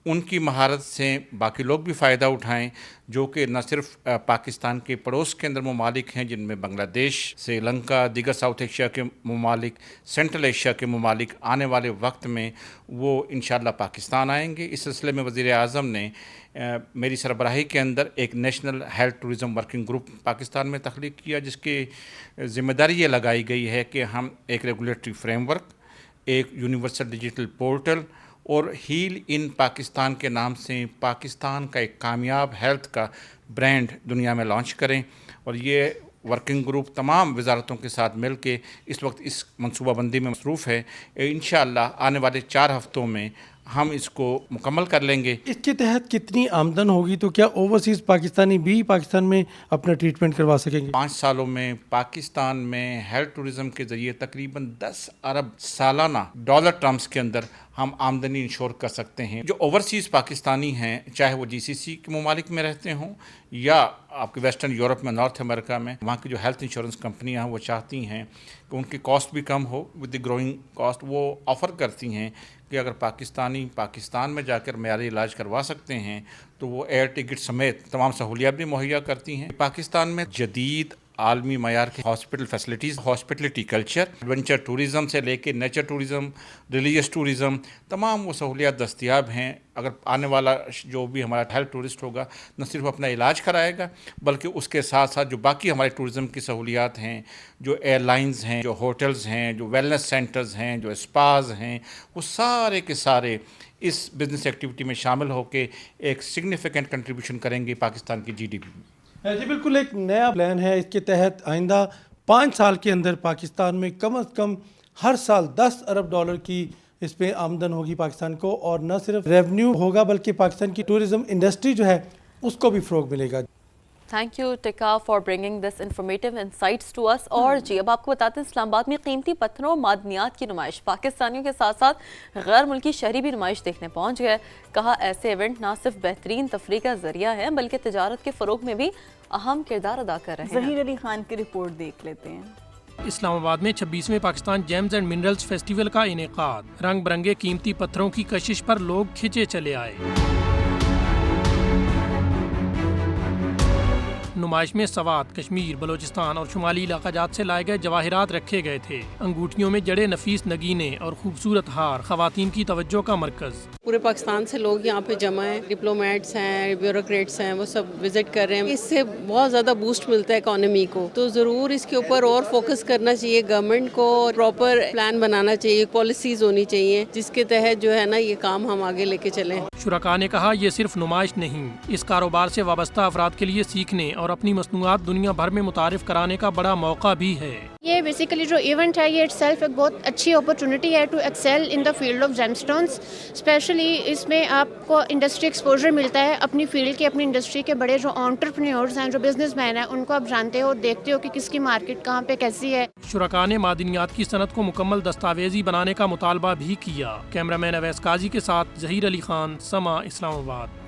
उनकी महारत से बाकी लोग भी फ़ायदा उठाएं, जो कि न सिर्फ पाकिस्तान के पड़ोस के अंदर ममालिक हैं जिनमें बांग्लादेश, श्रीलंका, दीगर साउथ एशिया के ममालिक, सेंट्रल एशिया के ममालिक आने वाले वक्त में वो इंशाअल्लाह पाकिस्तान आएंगे। इस सिलसिले में वज़ीर आज़म ने मेरी सरबराही के अंदर एक national health tourism working group Pakistan में तख्लीक किया, जिसकी ज़िम्मेदारी ये लगाई गई है कि हम एक रेगुलेटरी फ्रेमवर्क, एक यूनिवर्सल डिजिटल पोर्टल और हील इन पाकिस्तान के नाम से पाकिस्तान का एक कामयाब हेल्थ का ब्रांड दुनिया में लॉन्च करें। और ये वर्किंग ग्रुप तमाम वजारतों के साथ मिल के इस वक्त इस मनसूबाबंदी में मसरूफ़ है। इंशाअल्लाह आने वाले 4 हफ्तों में हम इसको मुकम्मल कर लेंगे। इसके तहत कितनी आमदन होगी, तो क्या ओवरसीज़ पाकिस्तानी भी पाकिस्तान में अपना ट्रीटमेंट करवा सकेंगे? 5 सालों में पाकिस्तान में हेल्थ टूरिज़म के ज़रिए तकरीबन 10 अरब सालाना डॉलर टर्म्स के अंदर हम आमदनी इंश्योर कर सकते हैं। जो ओवरसीज़ पाकिस्तानी हैं, चाहे वो GCC के ममालिक में रहते हों या आपके वेस्टर्न यूरोप में, नॉर्थ अमेरिका में, वहाँ की जो हेल्थ इंश्योरेंस कंपनियाँ हैं वो चाहती हैं कि उनकी कॉस्ट भी कम हो। विद द ग्रोइंग कॉस्ट वो ऑफ़र करती हैं कि अगर पाकिस्तानी पाकिस्तान में जाकर मयारी इलाज करवा सकते हैं तो वो एयर टिकट समेत तमाम सहूलियात भी मुहैया करती हैं। पाकिस्तान में जदीद आलमी मयार के hospital facilities, hospitality culture, adventure tourism से लेके नेचर टूरिज़म, रिलीजियस टूरिज़म, तमाम वो सहूलियात दस्तयाब हैं। अगर आने वाला जो भी हमारा हेल्थ टूरिस्ट होगा न सिर्फ अपना इलाज कराएगा बल्कि उसके साथ साथ जो बाकी हमारे टूरिज़म की सहूलियात हैं, जो एयरलाइंस हैं, जो होटल्स हैं, जो वेलनेस सेंटर्स हैं, जो स्पाज हैं, वो सारे के सारे इस बिज़नेस एक्टिविटी में शामिल होकर एक सिग्निफिकेंट कंट्रीब्यूशन करेंगे पाकिस्तान की GDP में। जी बिल्कुल, एक नया प्लान है। इसके तहत आइंदा 5 साल के अंदर पाकिस्तान में कम से कम हर साल 10 अरब डॉलर की इस पे आमदन होगी पाकिस्तान को, और न सिर्फ रेवेन्यू होगा बल्कि पाकिस्तान की टूरिज्म इंडस्ट्री जो है उसको भी फ़रोग मिलेगा। थैंक यू टिका for bringing this informative insights to us. और जी अब आपको बताते हैं इस्लामाबाद में कीमती पत्थरों और मादनियात की नुमाइश, पाकिस्तानियों के साथ साथ गैर मुल्की शहरी भी नुमाइश देखने पहुंच गए। कहा ऐसे इवेंट ना सिर्फ बेहतरीन तफरीह का जरिया है बल्कि तिजारत के फ़रोग में भी अहम किरदार अदा कर रहे हैं। ज़हीर अली खान की रिपोर्ट देख लेते हैं। इस्लामाबाद में 26वें Pakistan gems and minerals festival का इनेकाद, रंग बिरंगे कीमती पत्थरों की कशिश पर लोग खिंचे चले आए। नुमाइश में सवात, कश्मीर, बलोचिस्तान और शुमाली इलाकाजात से लाए गए जवाहिरात रखे गए थे। अंगूठियों में जड़े नफीस नगीने और खूबसूरत हार खवातीन की तवज्जो का मरकज। पूरे पाकिस्तान से लोग यहाँ पे जमा हैं, डिप्लोमेट्स हैं, ब्यूरोक्रेट्स हैं, वो सब विजिट कर रहे हैं। इससे बहुत ज़्यादा बूस्ट मिलता है इकोनॉमी को, तो ज़रूर इसके ऊपर और फोकस करना चाहिए गवर्नमेंट को। प्रॉपर प्लान बनाना चाहिए, पॉलिसीज होनी चाहिए जिसके तहत जो है ना ये काम हम आगे लेके चलें। शुरका ने कहा ये सिर्फ नुमाइश नहीं, इस कारोबार से वाबस्ता अफराद के लिए सीखने और अपनी मसनूआत दुनिया भर में मुतारिफ कराने का बड़ा मौका भी है। ये बेसिकली जो इवेंट है ये इटसेल्फ एक बहुत अच्छी अपॉर्चुनिटी है to excel in the field of gemstones. Specially इसमें आपको इंडस्ट्री एक्सपोजर मिलता है, अपनी फील्ड के, अपनी इंडस्ट्री के बड़े जो एंटरप्रेन्योर्स हैं, जो बिजनेसमैन हैं, उनको आप जानते हो, देखते हो कि किसकी मार्केट कहाँ पे कैसी है। शुरका ने मादनियात की सनत को मुकम्मल दस्तावेजी बनाने का मुतालबा भी किया। कैमरामैन अवैस काजी के साथ ज़हीर अली खान, समा, इस्लामाबाद।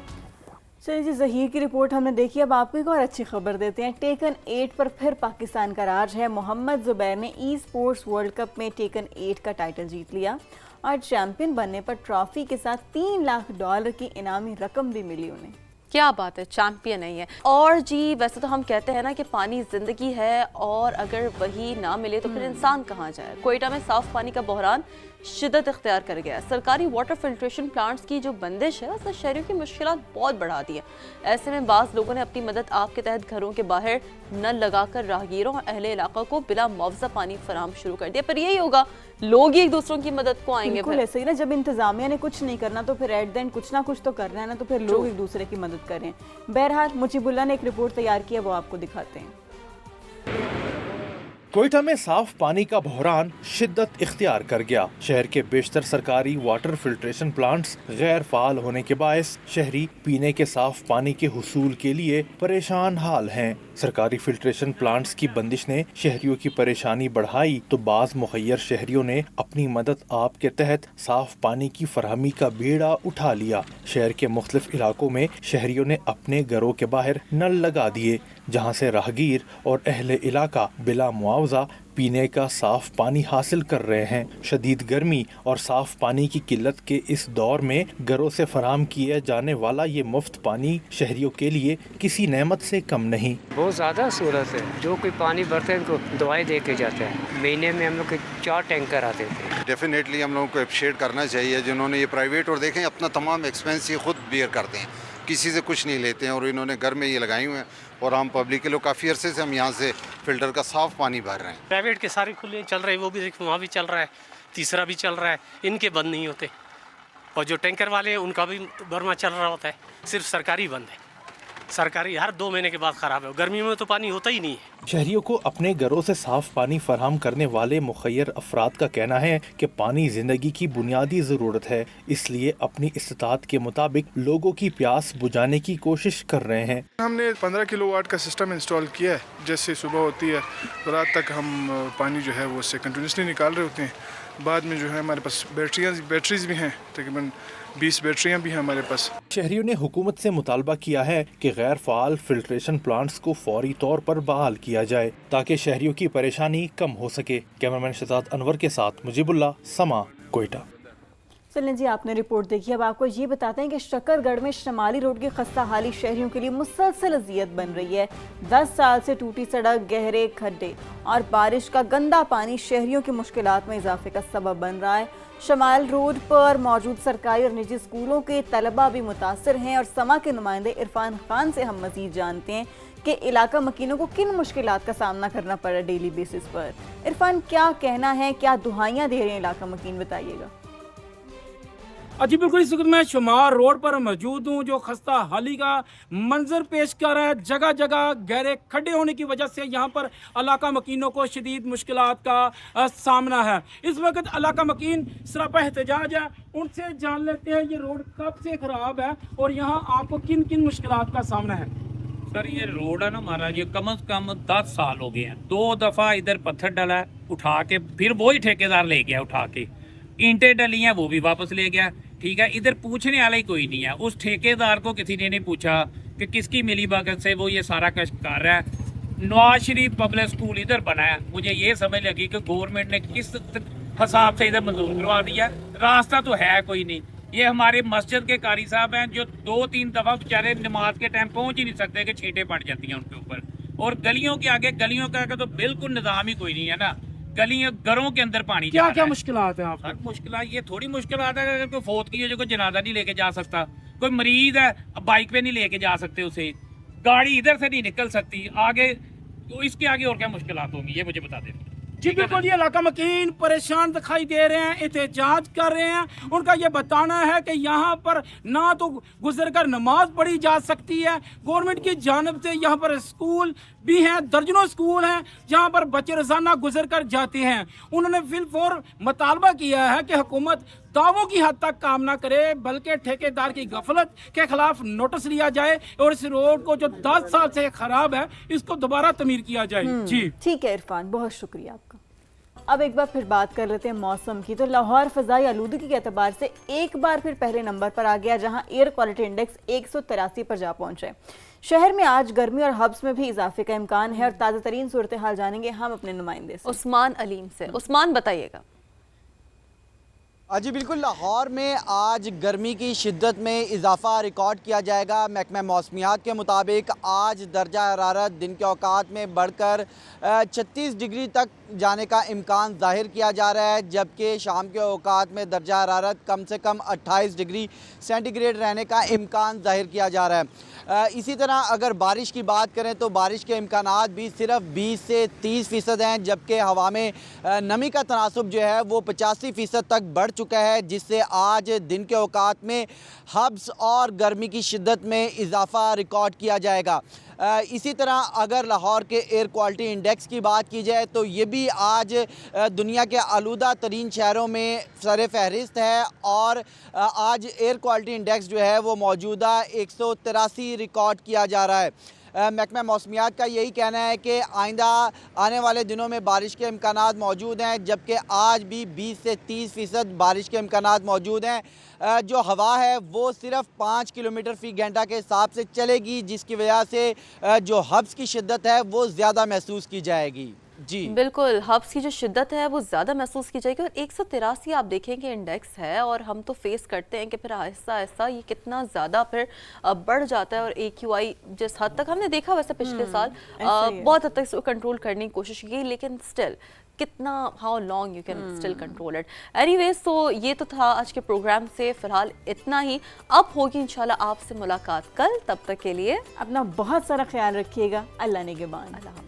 चलिए जी, ज़हीर की रिपोर्ट हमने देखी। अब आपको एक और अच्छी खबर देते हैं। टेकन 8 पर फिर पाकिस्तान का राज है। मोहम्मद ज़ुबैर ने ई स्पोर्ट्स वर्ल्ड कप में टेकन 8 का टाइटल जीत लिया और चैंपियन बनने पर ट्रॉफी के साथ $3 लाख की इनामी रकम भी मिली उन्हें। क्या बात है, चैंपियन नहीं है। और जी वैसे तो हम कहते हैं ना कि पानी ज़िंदगी है और अगर वही ना मिले तो फिर इंसान कहाँ जाए। कोयटा में साफ पानी का बहरान शिद्दत इख्तियार कर गया। सरकारी वाटर फिल्ट्रेशन प्लांट्स की जो बंदिश है उसने शहरियों की मुश्किलात बहुत बढ़ा दी है। ऐसे में बाज़ लोगों ने अपनी मदद आप के तहत घरों के बाहर नल लगाकर राहगीरों और अहले इलाका को बिला मुआवजा पानी फराहम शुरू कर दिया। पर यही होगा, लोग ही एक दूसरों की मदद को आएंगे। बिल्कुल ऐसे ही ना, जब इंतजामिया ने कुछ नहीं करना तो फिर एट द एंड कुछ ना कुछ तो करना है ना, तो फिर लोग एक दूसरे की मदद करें। बहरहाल मुजीबुल्लाह ने एक रिपोर्ट तैयार की है, वो आपको दिखाते हैं। कोयटा में साफ पानी का बहरान शिद्दत इख्तियार कर गया। शहर के बेशतर सरकारी वाटर फिल्ट्रेशन प्लांट्स गैर फाल होने के बायस शहरी पीने के साफ पानी के हुसूल के लिए परेशान हाल हैं। सरकारी फिल्ट्रेशन प्लांट्स की बंदिश ने शहरियों की परेशानी बढ़ाई तो बाज मुखय्यर शहरियों ने अपनी मदद आप के तहत साफ पानी की फरहमी का बेड़ा उठा लिया। शहर के मुख्तलिफ इलाकों में शहरियों ने अपने घरों के बाहर नल लगा दिए, जहां से राहगीर और अहले इलाका बिला मुआवजा पीने का साफ पानी हासिल कर रहे हैं। शदीद गर्मी और साफ पानी की किल्लत के इस दौर में घरों से फराहम किया जाने वाला ये मुफ्त पानी शहरियों के लिए किसी नेमत से कम नहीं। बहुत ज़्यादा सूरत है। जो कोई पानी भरते हैं उनको दवाई दे के जाते हैं। महीने में हम लोग के 4 टैंकर आते थे। डेफिनेटली हम लोगों को अप्रिशिएट करना चाहिए जिन्होंने ये प्राइवेट और देखें अपना तमाम एक्सपेंस ये खुद बियर करते हैं, किसी से कुछ नहीं लेते हैं और इन्होंने घर में ये लगाई हुए हैं और हम पब्लिक के लोग काफ़ी अरसे से हम यहाँ से फिल्टर का साफ पानी भर रहे हैं। प्राइवेट के सारे खुले चल रहे हैं, वो भी वहाँ भी चल रहा है, तीसरा भी चल रहा है, इनके बंद नहीं होते। और जो टैंकर वाले हैं उनका भी बर्मा चल रहा होता है, सिर्फ सरकारी बंद है। सरकारी हर 2 महीने के बाद ख़राब है। गर्मी में तो पानी होता ही नहीं है। शहरियों को अपने घरों से साफ पानी फराहम करने वाले मुखय्यर अफराद का कहना है कि पानी जिंदगी की बुनियादी ज़रूरत है, इसलिए अपनी इस्तात के मुताबिक लोगों की प्यास बुझाने की कोशिश कर रहे हैं। हमने 15 किलोवाट का सिस्टम इंस्टॉल किया है। जैसे सुबह होती है तो रात तक हम पानी जो है वो उससे कंटिन्यूसली निकाल रहे होते हैं। बाद में जो है हमारे पास बैटरीज भी हैं, तकरीबन 20 बैटरियां भी हैं हमारे पास। शहरियों ने हुकूमत से मुतालबा किया है कि गैर फाल फिल्ट्रेशन प्लांट्स को फौरी तौर पर बहाल किया जाए ताकि शहरियों की परेशानी कम हो सके। कैमरामैन शहजाद अनवर के साथ मुजीबुल्लाह, समा, कोयटा। चलें जी, आपने रिपोर्ट देखी। अब आपको ये बताते हैं कि शकरगढ़ में शमाली रोड की खस्ता हाली शहरियों के लिए मुसलसल अजियत बन रही है। 10 साल से टूटी सड़क, गहरे खड्डे और बारिश का गंदा पानी शहरियों की मुश्किलात में इजाफे का सबब बन रहा है। शमाल रोड पर मौजूद सरकारी और निजी स्कूलों के तलबा भी मुतासर हैं और समा के नुमाइंदे इरफान खान से हम मजीद जानते हैं कि इलाका मकीनों को किन मुश्किलात का सामना करना पड़ रहा है डेली बेसिस पर। इरफान, क्या कहना है, क्या दुहाइयाँ दे रहे हैं इलाका मकीन, बताइएगा। जी बिल्कुल, इस वक्त मैं शुमार रोड पर मौजूद हूँ जो खस्ता हाली का मंजर पेश कर रहा है। जगह जगह गहरे खड्डे होने की वजह से यहाँ पर इलाका मकीनों को शदीद मुश्किलात का सामना है। इस वक्त इलाका मकीन सरापा एहतजाज है, उनसे जान लेते हैं ये रोड कब से ख़राब है और यहाँ आपको किन किन मुश्किलात का सामना है। सर ये रोड है ना हमारा, ये कम से कम 10 साल हो गए हैं। 2 दफ़ा इधर पत्थर डला है उठा के, फिर वही ठेकेदार ले गया उठा के, ईंटें डली हैं वो भी वापस ले गया। ठीक है, इधर पूछने वाला ही कोई नहीं है। उस ठेकेदार को किसी ने नहीं पूछा कि किसकी मिली भगत से वो ये सारा कष्ट कर रहा है। नवाज शरीफ पब्लिक स्कूल इधर बनाया, मुझे ये समझ लगी कि गवर्नमेंट ने किस हिसाब से इधर मंजूर करवा दिया। रास्ता तो है कोई नहीं। ये हमारे मस्जिद के कारी साहब हैं जो 2-3 दफ़ा बेचारे नमाज के टाइम पहुँच ही नहीं सकते कि छींटें पड़ जाती हैं उनके ऊपर। और गलियों के आगे, गलियों का तो बिल्कुल निज़ाम ही कोई नहीं है ना। गलियों घरों के अंदर पानी क्या क्या मुश्किलात है आपको? मुश्किल ये थोड़ी मुश्किल आता है, अगर कोई फौत की हो जो कोई जनाजा नहीं लेके जा सकता, कोई मरीज है बाइक पे नहीं लेके जा सकते उसे, गाड़ी इधर से नहीं निकल सकती आगे, तो इसके आगे और क्या मुश्किलात होंगी ये मुझे बता दें। जी बिल्कुल, ये इलाका मकीन परेशान दिखाई दे रहे हैं, एहतजाज कर रहे हैं। उनका ये बताना है कि यहाँ पर ना तो गुजर कर नमाज पढ़ी जा सकती है, गवर्नमेंट की जानिब से यहाँ पर स्कूल भी हैं, दर्जनों स्कूल हैं जहाँ पर बच्चे रोजाना गुजर कर जाते हैं। उन्होंने फिलफौर मुतालबा किया है कि हुकूमत दावों की हद तक काम ना करे बल्कि ठेकेदार की गफलत के खिलाफ नोटिस लिया जाए और इस रोड को जो 10 साल से खराब है इसको दोबारा तमीर किया जाए। जी ठीक है इरफान, बहुत शुक्रिया आपका। अब एक बार फिर बात कर लेते हैं मौसम की। तो लाहौर फ़ज़ाई आलूदगी के एतबार से एक बार फिर पहले नंबर पर आ गया, जहां एयर क्वालिटी इंडेक्स 183 पर जा पहुंचे। शहर में आज गर्मी और हब्स में भी इजाफे का इम्कान है और ताज़ा तरीन सूरत हाल जानेंगे हम अपने नुमाइंदे से, उस्मान अलीम से। उस्मान, बताइएगा। जी बिल्कुल, लाहौर में आज गर्मी की शिद्दत में इजाफा रिकॉर्ड किया जाएगा। महकमा मौसमियात के मुताबिक आज दर्जा हरारत दिन के औकात में बढ़कर 36 डिग्री तक जाने का इम्कान ज़ाहिर किया जा रहा है, जबकि शाम के औकात में दर्जा हरारत कम से कम 28 डिग्री सेंटीग्रेड रहने का इम्कान ज़ाहिर किया जा रहा है। इसी तरह अगर बारिश की बात करें तो बारिश के इम्कानात भी सिर्फ 20 से 30% हैं, जबकि हवा में नमी का तनासुब जो है वो 85% तक बढ़ चुका है, जिससे आज दिन के औकात में हब्स और गर्मी की शिद्दत में इजाफा रिकॉर्ड किया जाएगा। इसी तरह अगर लाहौर के एयर क्वालिटी इंडेक्स की बात की जाए तो ये भी आज दुनिया के आलूदा तरीन शहरों में सर फहरिस्त है और आज एयर क्वालिटी इंडेक्स जो है वो मौजूदा 183 रिकॉर्ड किया जा रहा है। महकमा मौसमियात का यही कहना है कि आइंदा आने वाले दिनों में बारिश के इम्कानात मौजूद हैं, जबकि आज भी 20 से 30% बारिश के इम्कानात मौजूद हैं। जो हवा है वो सिर्फ 5 किलोमीटर फ़ी घंटा के हिसाब से चलेगी, जिसकी वजह से जो हब्स की शिद्दत है वो ज़्यादा महसूस की जाएगी। जी बिल्कुल, हब्स की जो शिद्दत है वो ज़्यादा महसूस की जाएगी। और 183 आप देखेंगे इंडेक्स है और हम तो फेस करते हैं कि फिर आहिस्ता आहिस्ता ये कितना ज़्यादा फिर बढ़ जाता है। और AQI जिस हद तक हमने देखा वैसे पिछले साल बहुत हद तक इसको कंट्रोल करने की कोशिश की, लेकिन स्टिल कितना, how long you can still control it. Anyways, तो ये तो था आज के प्रोग्राम से फ़िलहाल इतना ही। अब होगी इंशाल्लाह आपसे मुलाकात कल, तब तक के लिए अपना बहुत सारा ख्याल रखिएगा। अल्लाह निगहबान।